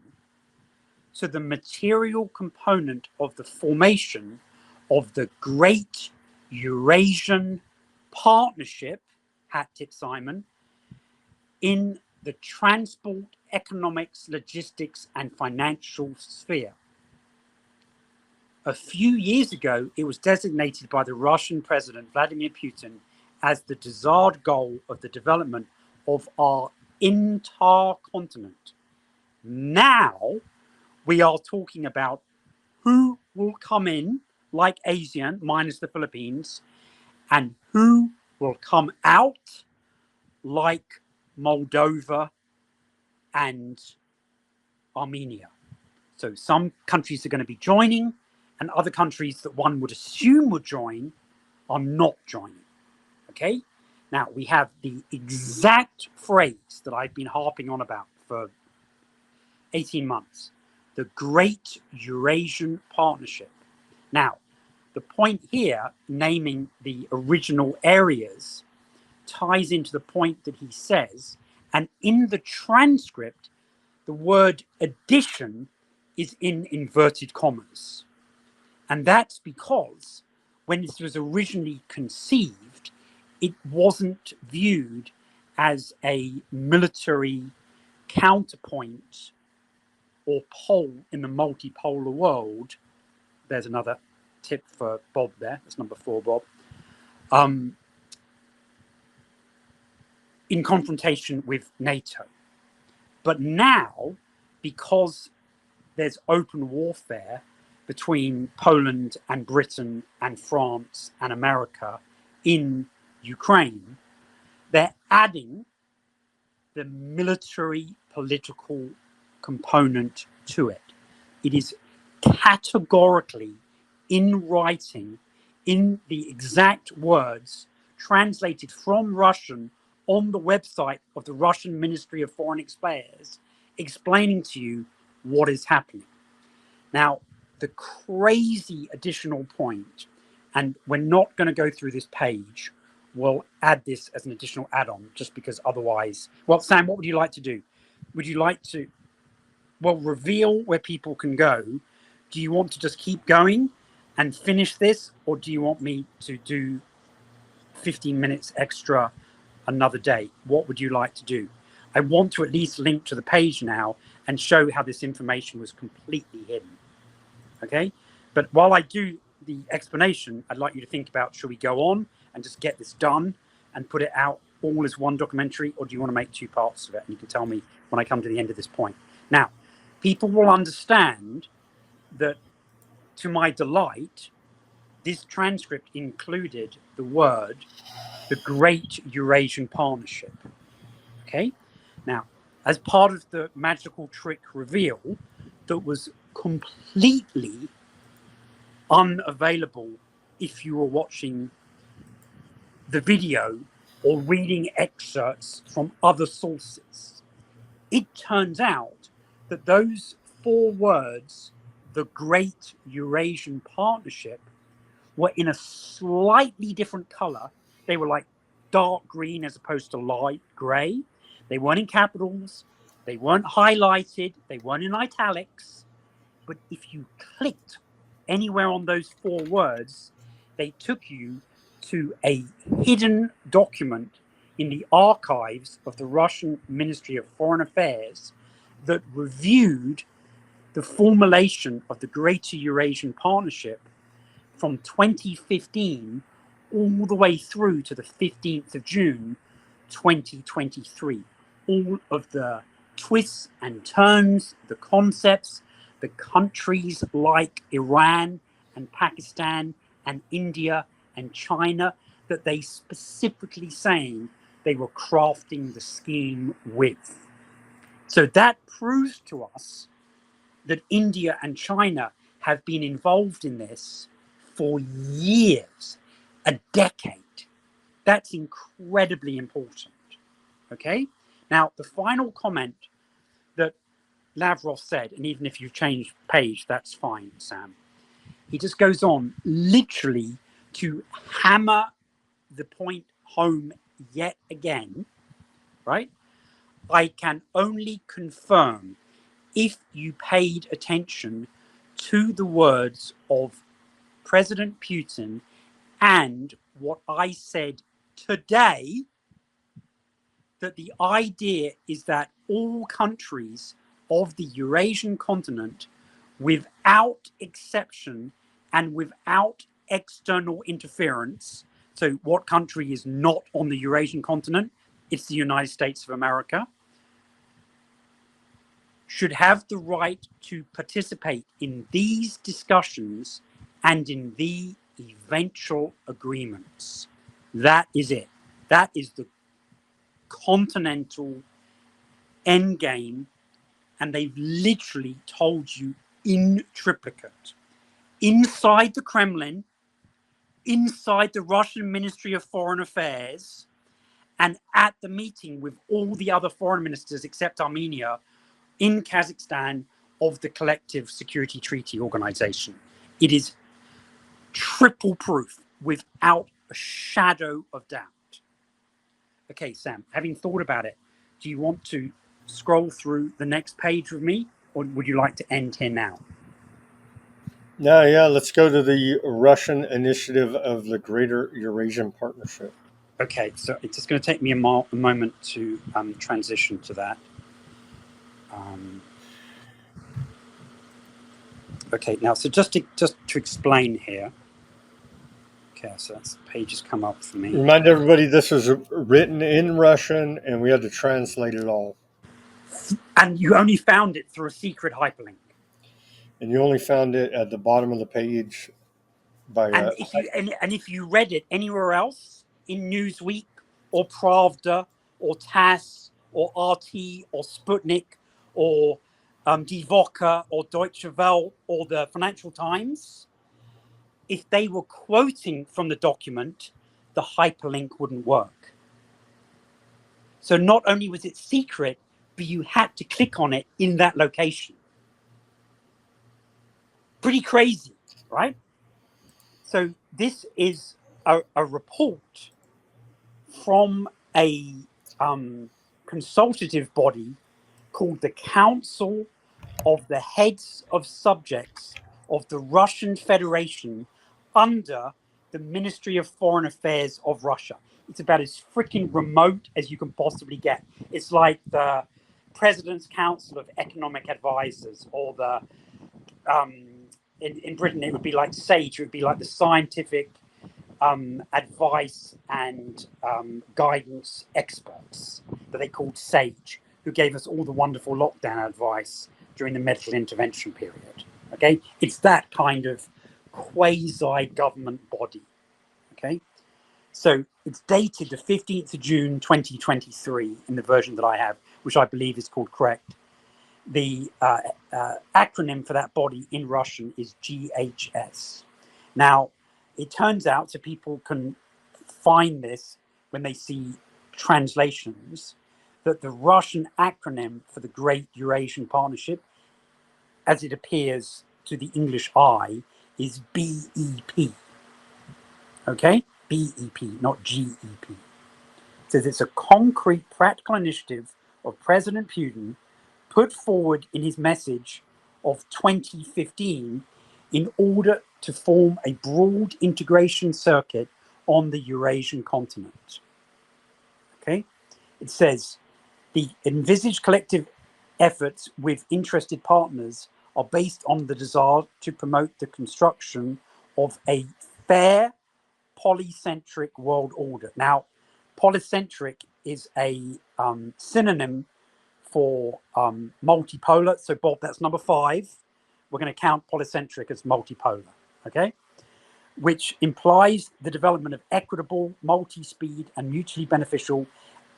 to the material component of the formation of the Great Eurasian Partnership, hat tip Simon, in the transport, economics, logistics, and financial sphere. A few years ago, it was designated by the Russian President Vladimir Putin as the desired goal of the development of our entire continent. Now we are talking about who will come in, like ASEAN, minus the Philippines, and who will come out, like Moldova and Armenia. So some countries are going to be joining, and other countries that one would assume would join are not joining. Okay? Now, we have the exact phrase that I've been harping on about for 18 months, the Great Eurasian Partnership. Now, the point here, naming the original areas, ties into the point that he says, and in the transcript, the word addition is in inverted commas. And that's because when this was originally conceived, it wasn't viewed as a military counterpoint or pole in the multipolar world. There's another tip for Bob there. That's number 4, Bob. In confrontation with NATO. But now, because there's open warfare between Poland and Britain and France and America in Ukraine, they're adding the military political component to it. It is categorically in writing, in the exact words translated from Russian on the website of the Russian Ministry of Foreign Affairs, explaining to you what is happening. Now, the crazy additional point, and we're not going to go through this page, we'll add this as an additional add-on, just because otherwise... Well, Sam, what would you like to do? Would you like to, well, reveal where people can go? Do you want to just keep going and finish this, or do you want me to do 15 minutes extra another day? What would you like to do? I want to at least link to the page now and show how this information was completely hidden. Okay? But while I do the explanation, I'd like you to think about, should we go on and just get this done and put it out all as one documentary, or do you want to make two parts of it? And you can tell me when I come to the end of this point. Now, people will understand that, to my delight, this transcript included the word, the Great Eurasian Partnership. Okay? Now, as part of the magical trick reveal that was completely unavailable if you were watching the video or reading excerpts from other sources, it turns out that those four words, the Great Eurasian Partnership, were in a slightly different color. They were like dark green as opposed to light gray. They weren't in capitals. They weren't highlighted. They weren't in italics. But if you clicked anywhere on those four words, they took you to a hidden document in the archives of the Russian Ministry of Foreign Affairs that reviewed the formulation of the Greater Eurasian Partnership from 2015 all the way through to the 15th of June, 2023. All of the twists and turns, the concepts, the countries like Iran and Pakistan and India and China that they specifically saying they were crafting the scheme with. So that proves to us that India and China have been involved in this for years, a decade. That's incredibly important. Okay? Now, the final comment that Lavrov said, and even if you change page, that's fine, Sam. He just goes on literally to hammer the point home yet again, right? I can only confirm, if you paid attention to the words of President Putin and what I said today, that the idea is that all countries of the Eurasian continent, without exception and without external interference, so what country is not on the Eurasian continent? It's the United States of America, should have the right to participate in these discussions and in the eventual agreements. That is it. That is the continental endgame, and they've literally told you in triplicate. Inside the Kremlin, inside the Russian Ministry of Foreign Affairs, and at the meeting with all the other foreign ministers except Armenia in Kazakhstan of the Collective Security Treaty Organization. It is triple proof without a shadow of doubt. Okay, Sam, having thought about it, do you want to scroll through the next page with me, or would you like to end here now? No, yeah, let's go to the Russian initiative of the Greater Eurasian Partnership. Okay, so it's just going to take me a moment to transition to that. Okay, now, so just to explain here. Okay, so that's the page has come up for me. Remind everybody this was written in Russian, and we had to translate it all. And you only found it through a secret hyperlink. And you only found it at the bottom of the page. And if you read it anywhere else in Newsweek or Pravda or TASS or RT or Sputnik or Die Woche or Deutsche Welle or the Financial Times, if they were quoting from the document, the hyperlink wouldn't work. So not only was it secret, but you had to click on it in that location. Pretty crazy, right? So this is a report from a consultative body called the Council of the Heads of Subjects of the Russian Federation under the Ministry of Foreign Affairs of Russia. It's about as freaking remote as you can possibly get. It's like the President's Council of Economic Advisors, or the in Britain it would be like SAGE. It would be like the Scientific Advice and Guidance Experts that they called SAGE, who gave us all the wonderful lockdown advice during the medical intervention period. Okay, it's that kind of quasi-government body. Okay, so it's dated the 15th of June 2023 in the version that I have, which I believe is called correct. The acronym for that body in Russian is GHS. Now, it turns out, so people can find this when they see translations, that the Russian acronym for the Great Eurasian Partnership, as it appears to the English eye, is BEP. Okay? BEP, not GEP. It says it's a concrete, practical initiative of President Putin put forward in his message of 2015 in order to form a broad integration circuit on the Eurasian continent. Okay? It says the envisaged collective efforts with interested partners are based on the desire to promote the construction of a fair polycentric world order. Now, polycentric is a synonym for multipolar. So, Bob, that's number 5. We're going to count polycentric as multipolar, okay? Which implies the development of equitable, multi-speed, and mutually beneficial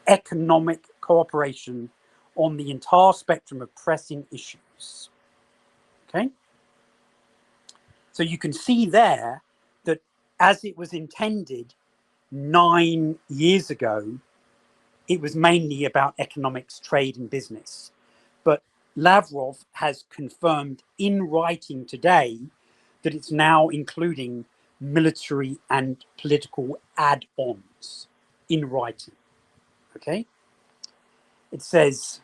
economic cooperation on the entire spectrum of pressing issues. Okay? So you can see there that as it was intended 9 years ago, it was mainly about economics, trade, and business. But Lavrov has confirmed in writing today that it's now including military and political add-ons in writing. Okay? It says,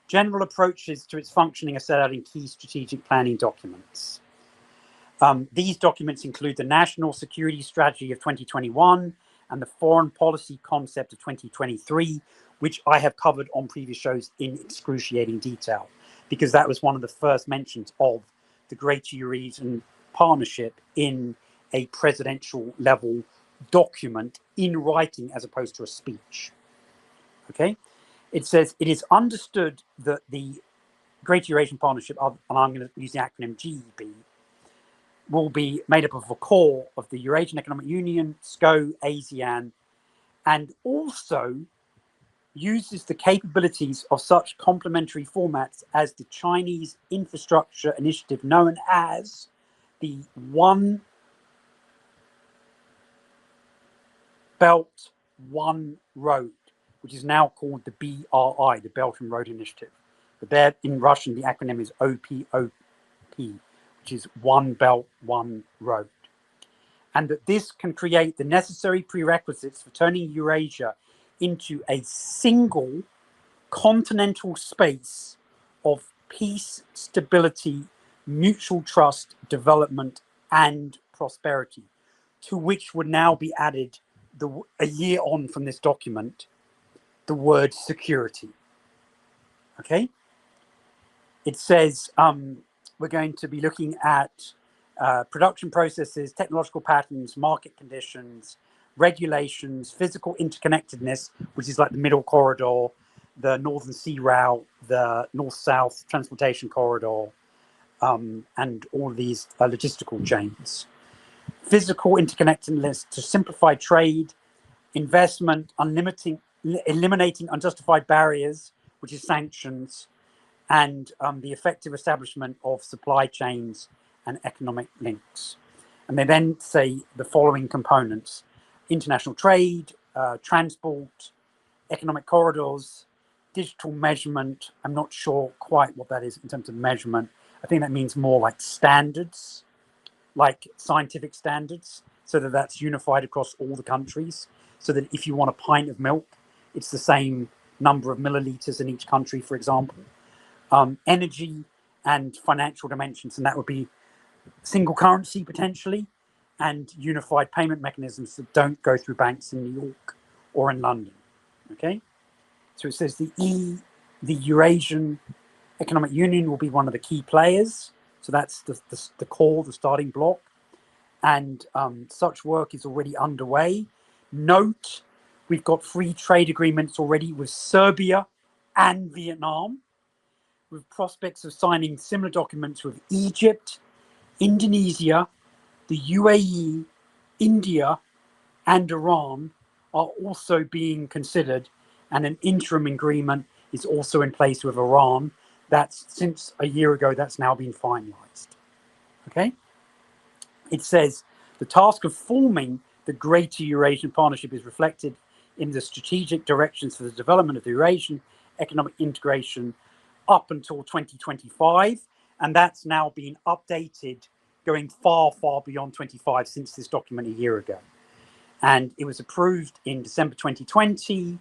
general approaches to its functioning are set out in key strategic planning documents. These documents include the National Security Strategy of 2021 and the Foreign Policy Concept of 2023, which I have covered on previous shows in excruciating detail, because that was one of the first mentions of the Great Eurasian Partnership in a presidential level document in writing as opposed to a speech. Okay? It says it is understood that the Great Eurasian Partnership, and I'm going to use the acronym GEP, will be made up of a core of the Eurasian Economic Union, SCO, ASEAN, and also uses the capabilities of such complementary formats as the Chinese infrastructure initiative known as the One Belt, One Road, which is now called the BRI, the Belt and Road Initiative. But there in Russian, the acronym is OPOP, which is One Belt, One Road. And that this can create the necessary prerequisites for turning Eurasia into a single continental space of peace, stability, mutual trust, development, and prosperity, to which would now be added, a year on from this document, the word security. Okay? It says we're going to be looking at production processes, technological patterns, market conditions, regulations, physical interconnectedness, which is like the middle corridor, the Northern Sea Route, the North-South transportation corridor, and all these logistical chains. Physical interconnectedness to simplify trade, investment, eliminating unjustified barriers, which is sanctions, and the effective establishment of supply chains and economic links. And they then say the following components: international trade, transport, economic corridors, digital measurement. I'm not sure quite what that is in terms of measurement. I think that means more like standards, like scientific standards, so that that's unified across all the countries, so that if you want a pint of milk, it's the same number of milliliters in each country, for example. Energy and financial dimensions, and that would be single currency potentially, and unified payment mechanisms that don't go through banks in New York or in London. Okay, so it says the Eurasian Economic Union will be one of the key players. So that's the core, the starting block, and such work is already underway. Note, we've got free trade agreements already with Serbia and Vietnam, with prospects of signing similar documents with Egypt, Indonesia, the UAE, India, and Iran are also being considered, and an interim agreement is also in place with Iran. That's since a year ago, that's now been finalized. Okay? It says the task of forming the Greater Eurasian Partnership is reflected in the strategic directions for the development of the Eurasian economic integration up until 2025, and that's now been updated, going far, far beyond 25 since this document a year ago. And it was approved in December 2020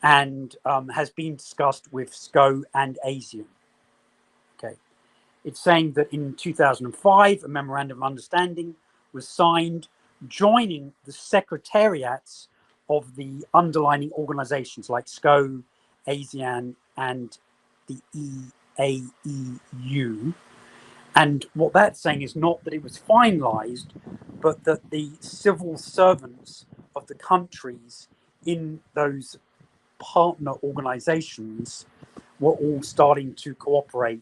and has been discussed with SCO and ASEAN. Okay. It's saying that in 2005, a memorandum of understanding was signed, joining the secretariats of the underlying organizations like SCO, ASEAN, and the EAEU. And what that's saying is not that it was finalized, but that the civil servants of the countries in those partner organizations were all starting to cooperate,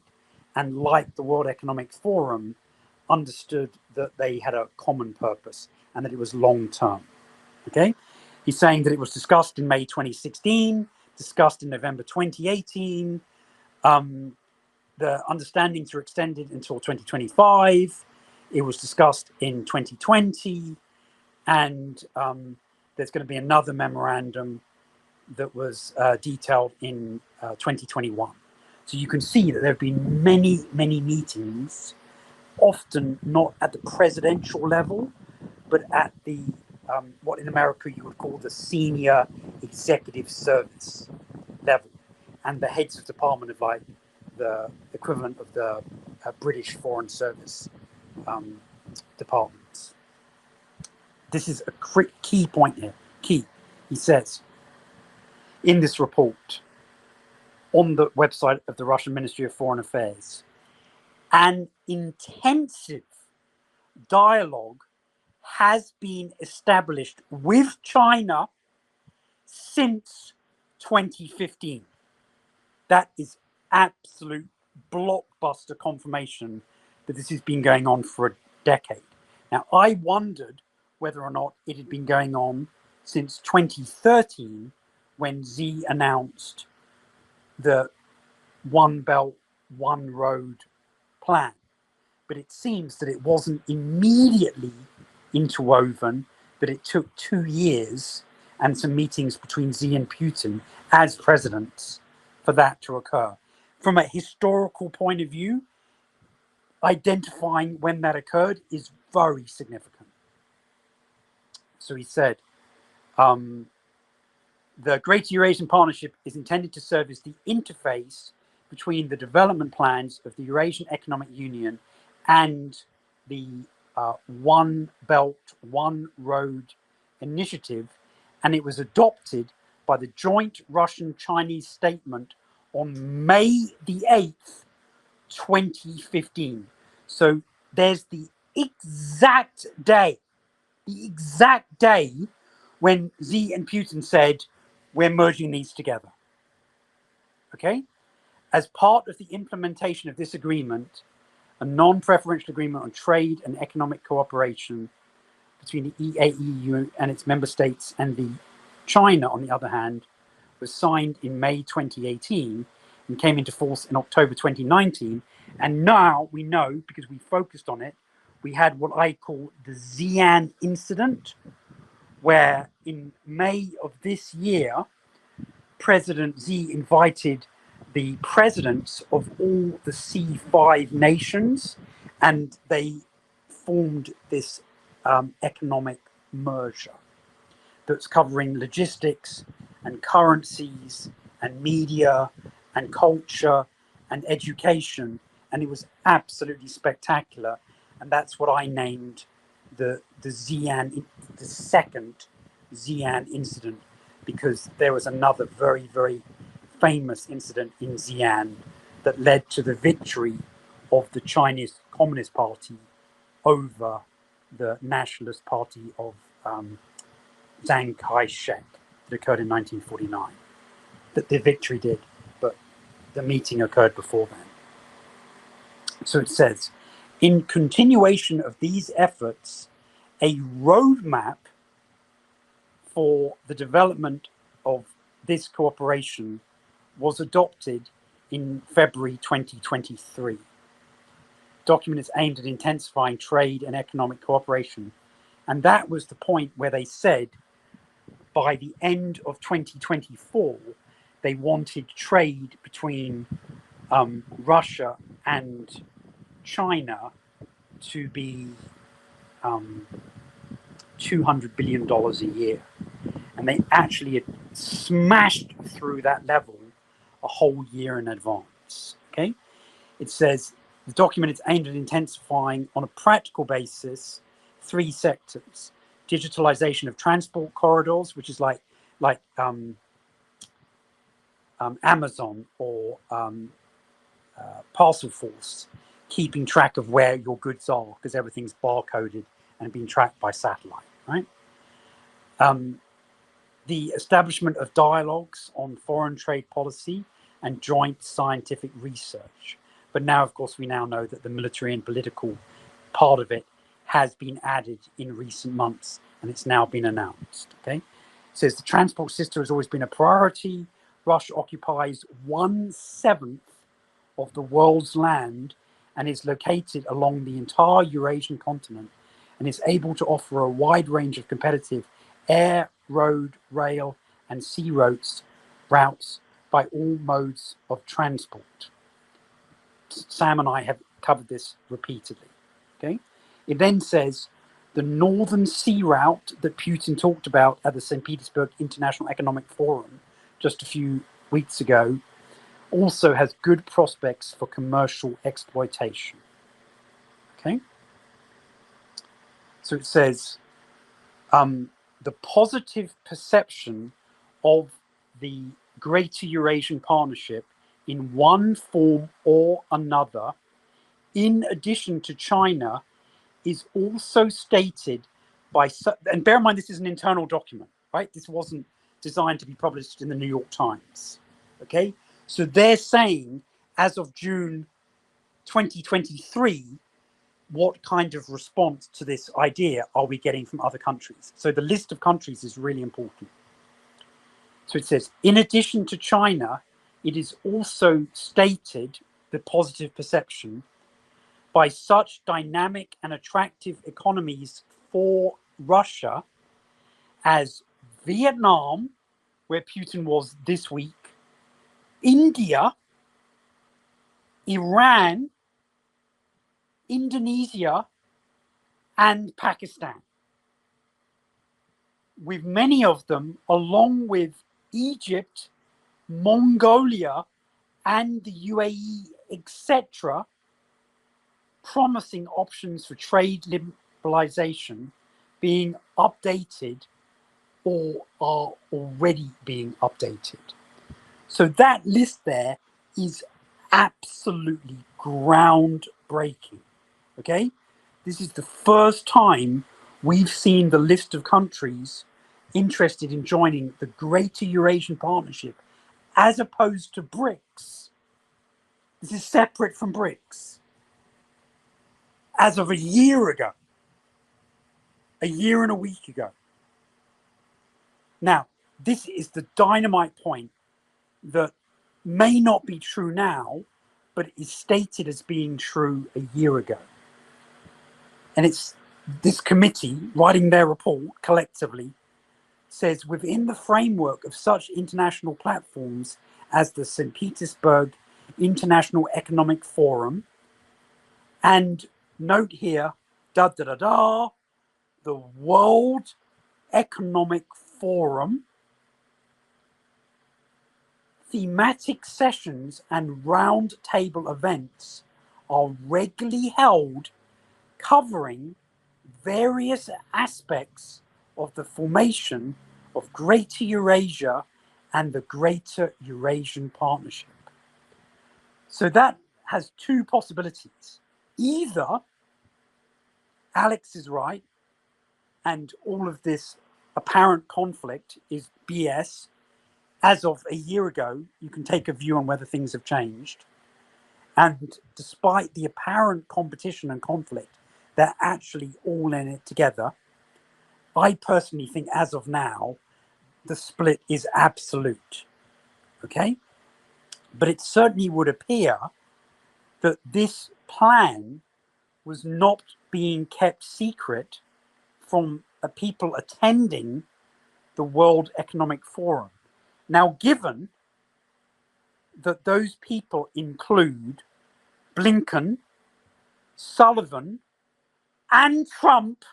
and like the World Economic Forum, understood that they had a common purpose and that it was long term. Okay, he's saying that it was discussed in May 2016, discussed in November 2018. The understandings are extended until 2025. It was discussed in 2020, and there's going to be another memorandum that was detailed in 2021. So you can see that there have been many, many meetings, often not at the presidential level, but at the what in America you would call the senior executive service level, and the heads of department of like the equivalent of the British Foreign Service departments. This is a key point here. Key, he says in this report on the website of the Russian Ministry of Foreign Affairs, an intensive dialogue has been established with China since 2015. That is absolute blockbuster confirmation that this has been going on for a decade. Now, I wondered whether or not it had been going on since 2013, when Xi announced the One Belt, One Road plan. But it seems that it wasn't immediately interwoven, but it took 2 years and some meetings between Xi and Putin as presidents for that to occur. From a historical point of view, identifying when that occurred is very significant. So he said, the Greater Eurasian Partnership is intended to serve as the interface between the development plans of the Eurasian Economic Union and the One Belt, One Road initiative, and it was adopted by the joint Russian-Chinese statement on May the 8th, 2015. So there's the exact day when Xi and Putin said, we're merging these together. Okay? As part of the implementation of this agreement, a non-preferential agreement on trade and economic cooperation between the EAEU and its member states and the China, on the other hand, was signed in May 2018 and came into force in October 2019. And now we know, because we focused on it, we had what I call the Xi'an incident, where in May of this year, President Xi invited the presidents of all the C5 nations, and they formed this economic merger that's covering logistics and currencies and media and culture and education and it was absolutely spectacular. And that's what I named the second Xi'an incident, because there was another very, very famous incident in Xi'an that led to the victory of the Chinese Communist Party over the Nationalist Party of Chiang Kai-shek that occurred in 1949. That the victory did, but the meeting occurred before then. So it says, in continuation of these efforts, a roadmap for the development of this cooperation was adopted in February 2023. Document is aimed at intensifying trade and economic cooperation. And that was the point where they said by the end of 2024, they wanted trade between Russia and China to be $200 billion a year. And they actually had smashed through that level a whole year in advance. Okay, it says the document is aimed at intensifying on a practical basis 3 sectors: digitalization of transport corridors, which is like Amazon or Parcel Force, keeping track of where your goods are because everything's barcoded and being tracked by satellite, right? The establishment of dialogues on foreign trade policy and joint scientific research. But now, of course, we now know that the military and political part of it has been added in recent months, and it's now been announced. Okay, it says the transport system has always been a priority. Russia occupies 1/7 of the world's land and is located along the entire Eurasian continent, and is able to offer a wide range of competitive air, road, rail, and sea routes by all modes of transport. Sam and I have covered this repeatedly. Okay, it then says the Northern Sea Route that Putin talked about at the St. Petersburg International Economic Forum just a few weeks ago also has good prospects for commercial exploitation. Okay, so it says the positive perception of the Greater Eurasian Partnership in one form or another, in addition to China, is also stated by, and bear in mind this is an internal document, right? This wasn't designed to be published in the New York Times, okay? So they're saying, as of June 2023, what kind of response to this idea are we getting from other countries? So the list of countries is really important. So it says, in addition to China, it is also stated, the positive perception, by such dynamic and attractive economies for Russia as Vietnam, where Putin was this week, India, Iran, Indonesia, and Pakistan, with many of them, along with Egypt, Mongolia, and the UAE, etc., promising options for trade liberalization being updated or are already being updated. So that list there is absolutely groundbreaking. Okay, this is the first time we've seen the list of countries interested in joining the Greater Eurasian Partnership as opposed to BRICS. This is separate from BRICS. As of a year ago, a year and a week ago. Now, this is the dynamite point that may not be true now, but is stated as being true a year ago. And it's this committee writing their report collectively says within the framework of such international platforms as the St. Petersburg International Economic Forum, and note here, the World Economic Forum, thematic sessions and roundtable events are regularly held covering various aspects of the formation of Greater Eurasia and the Greater Eurasian Partnership. So that has two possibilities. Either Alex is right and all of this apparent conflict is BS. As of a year ago, you can take a view on whether things have changed. And despite the apparent competition and conflict, they're actually all in it together. I personally think as of now, the split is absolute. Okay? But it certainly would appear that this plan was not being kept secret from people attending the World Economic Forum. Now, given that those people include Blinken, Sullivan, and Trump,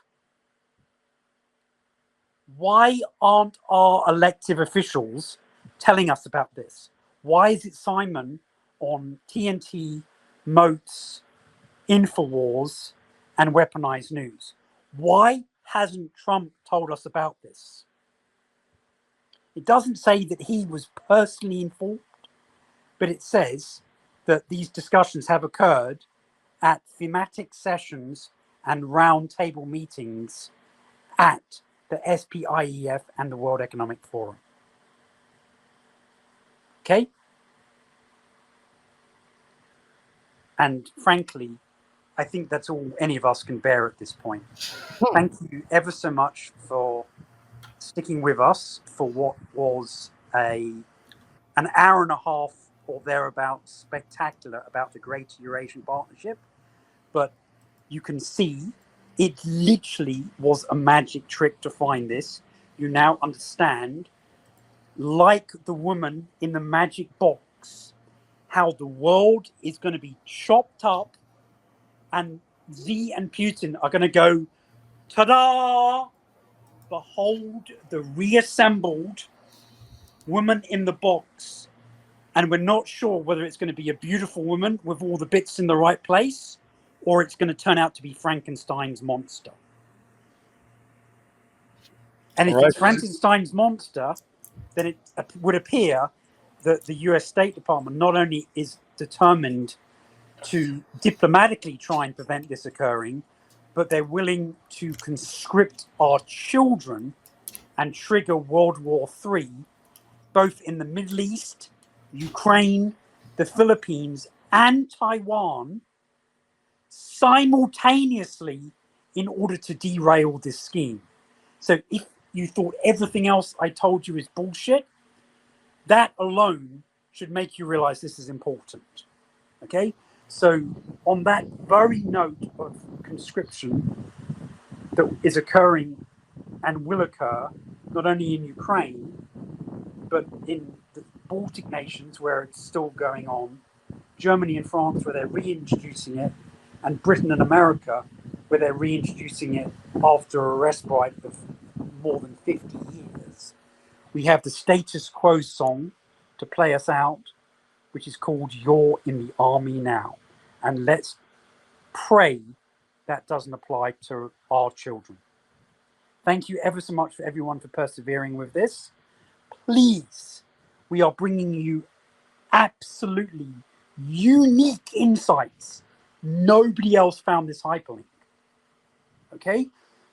why aren't our elective officials telling us about this? Why is it Simon on TNT, Moats, Infowars, and Weaponized News? Why hasn't Trump told us about this? It doesn't say that he was personally informed, but it says that these discussions have occurred at thematic sessions and roundtable meetings at the SPIEF and the World Economic Forum. Okay? And frankly, I think that's all any of us can bear at this point. Thank you ever so much for sticking with us for what was an hour and a half or thereabouts spectacular about the Greater Eurasian Partnership. But you can see it literally was a magic trick to find this. You now understand, like the woman in the magic box, how the world is going to be chopped up and Xi and Putin are going to go, ta-da! Behold the reassembled woman in the box. And we're not sure whether it's going to be a beautiful woman with all the bits in the right place, or it's going to turn out to be Frankenstein's monster. And if it's Frankenstein's monster, then it would appear that the US State Department not only is determined to diplomatically try and prevent this occurring, but they're willing to conscript our children and trigger World War III, both in the Middle East, Ukraine, the Philippines, and Taiwan, simultaneously in order to derail this scheme. So if you thought everything else I told you is bullshit, that alone should make you realize this is important. Okay? So on that very note of conscription that is occurring and will occur, not only in Ukraine, but in the Baltic nations where it's still going on, Germany and France where they're reintroducing it, and Britain and America where they're reintroducing it after a respite of more than 50 years. We have the Status Quo song to play us out, which is called You're in the Army Now. And let's pray that doesn't apply to our children. Thank you ever so much for everyone for persevering with this. Please, we are bringing you absolutely unique insights. Nobody else found this hyperlink. Okay?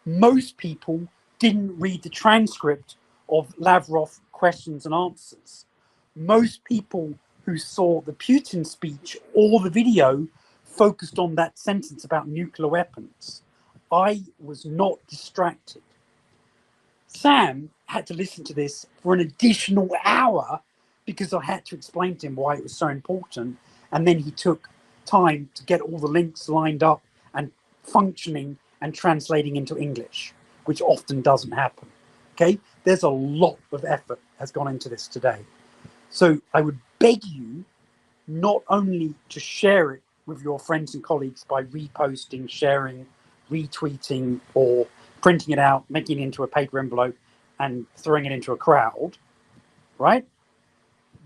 Most people didn't read the transcript of Lavrov questions and answers. Most people who saw the Putin speech or the video focused on that sentence about nuclear weapons. I was not distracted. Sam had to listen to this for an additional hour because I had to explain to him why it was so important. And then he took time to get all the links lined up and functioning and translating into English, which often doesn't happen. Okay? There's a lot of effort has gone into this today. So I would beg you not only to share it with your friends and colleagues by reposting, sharing, retweeting, or printing it out, making it into a paper envelope and throwing it into a crowd, right?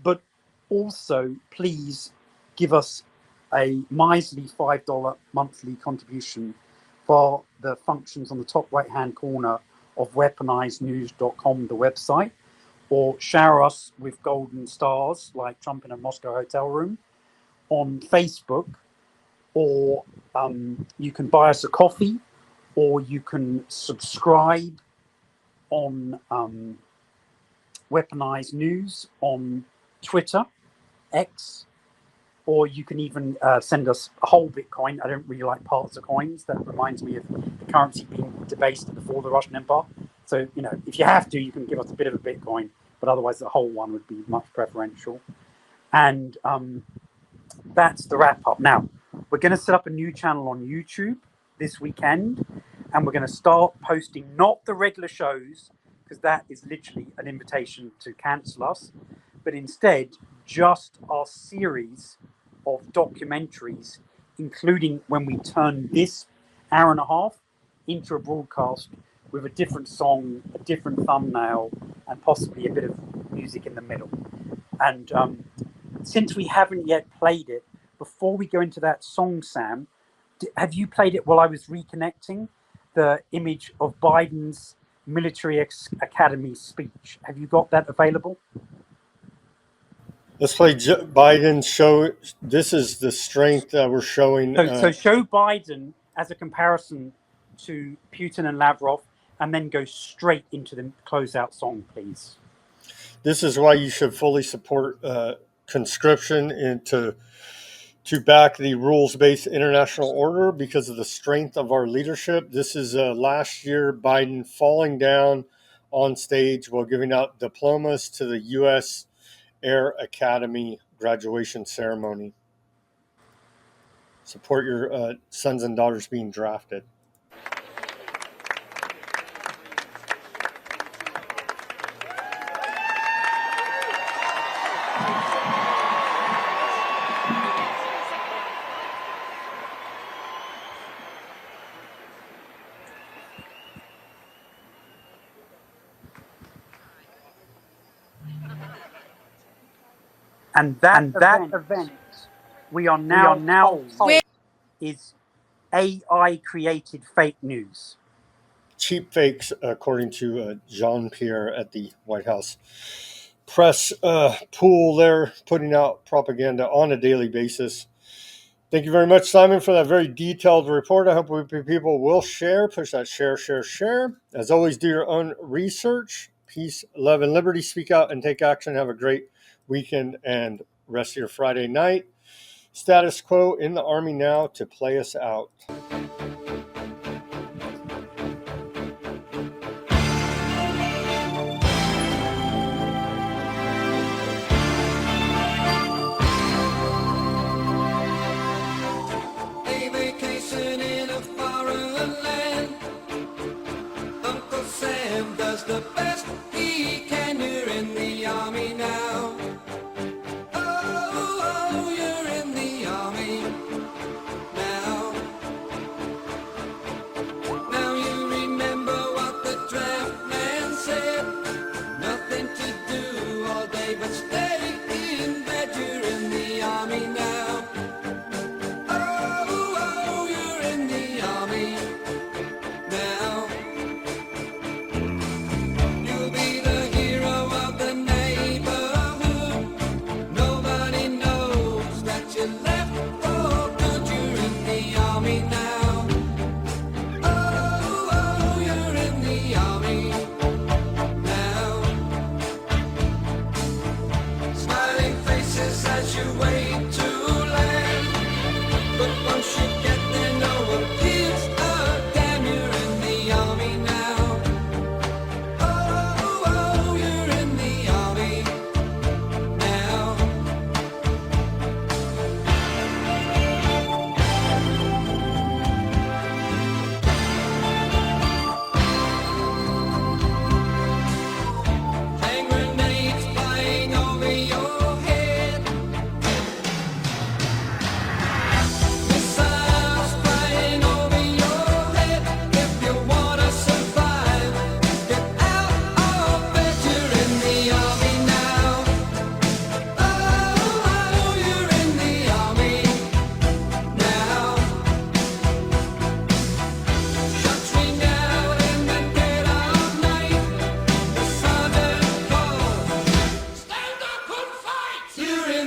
But also, please give us a miserly $5 monthly contribution for the functions on the top right-hand corner of weaponizednews.com, the website, or shower us with golden stars like Trump in a Moscow hotel room on Facebook, or you can buy us a coffee, or you can subscribe on Weaponized News on Twitter, X, or you can even send us a whole Bitcoin. I don't really like parts of coins. That reminds me of the currency being debased at the fall of the Russian Empire. So, you know, if you have to, you can give us a bit of a Bitcoin, but otherwise the whole one would be much preferential. And that's the wrap up. Now, we're going to set up a new channel on YouTube this weekend, and we're going to start posting not the regular shows, because that is literally an invitation to cancel us, but instead just our series of documentaries, including when we turn this hour and a half into a broadcast with a different song, a different thumbnail, and possibly a bit of music in the middle. And since we haven't yet played it, before we go into that song, Sam, have you played it while I was reconnecting? The image of Biden's military academy speech. Have you got that available? Let's play Biden's show. This is the strength that we're showing. So show Biden as a comparison to Putin and Lavrov, and then go straight into the closeout song, please. This is why you should fully support conscription into to back the rules-based international order because of the strength of our leadership. This is last year Biden falling down on stage while giving out diplomas to the U.S. Air Academy graduation ceremony. Support your sons and daughters being drafted. And that event we are now told is AI created fake news. Cheap fakes, according to Jean-Pierre at the White House press pool. They're putting out propaganda on a daily basis. Thank you very much, Simon, for that very detailed report. I hope people will share, push that share. As always, do your own research. Peace, love, and liberty. Speak out and take action. Have a great weekend and rest of your Friday night. Status quo in the Army now to play us out. A vacation in a foreign land. Uncle Sam does the best he can. You're in the Army now. Oh, you're in the Army now.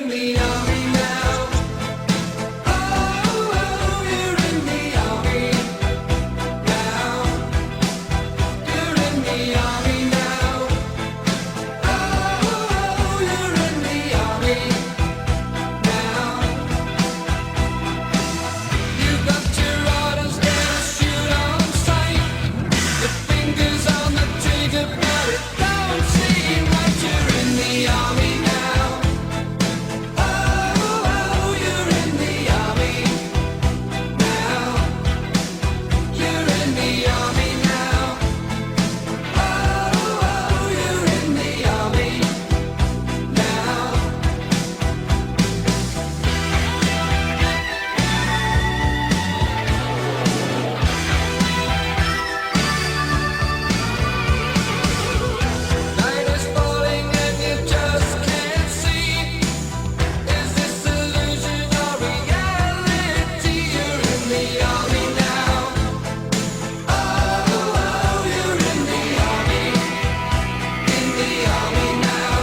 in the army now. Oh, you're in the army now. You're in the army now. Oh, you're in the army now. You got your orders, gotta shoot on sight. Your fingers on the trigger, but it don't seem right. You're in the army now. Oh, you're in the army now. You're in the army now. Oh, you're in the army now. Night is falling and you just can't see. Is this illusion or reality? You're in the army now. Oh, you're in the army. In the army now.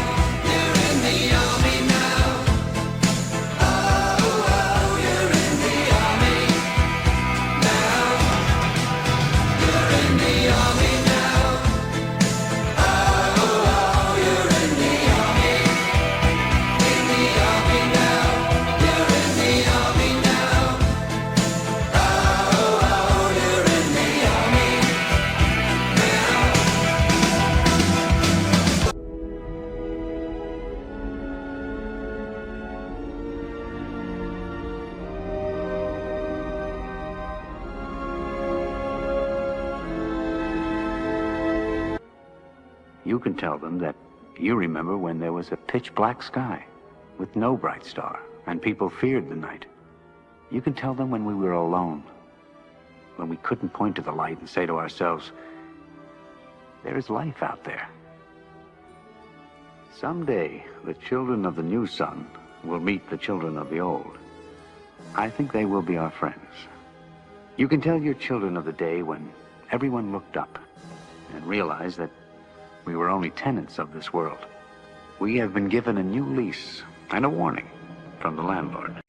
You're in the army now. Oh, you're in the army now. You're in the army now. Oh, you're in the army. In the army now. You're in the army now. Oh, you're in the army You can tell them that you remember when there was a pitch black sky with no bright star and people feared the night. You can tell them when we were alone, when we couldn't point to the light and say to ourselves, there is life out there. Someday, the children of the new sun will meet the children of the old. I think they will be our friends. You can tell your children of the day when everyone looked up and realized that we were only tenants of this world. We have been given a new lease and a warning from the landlord.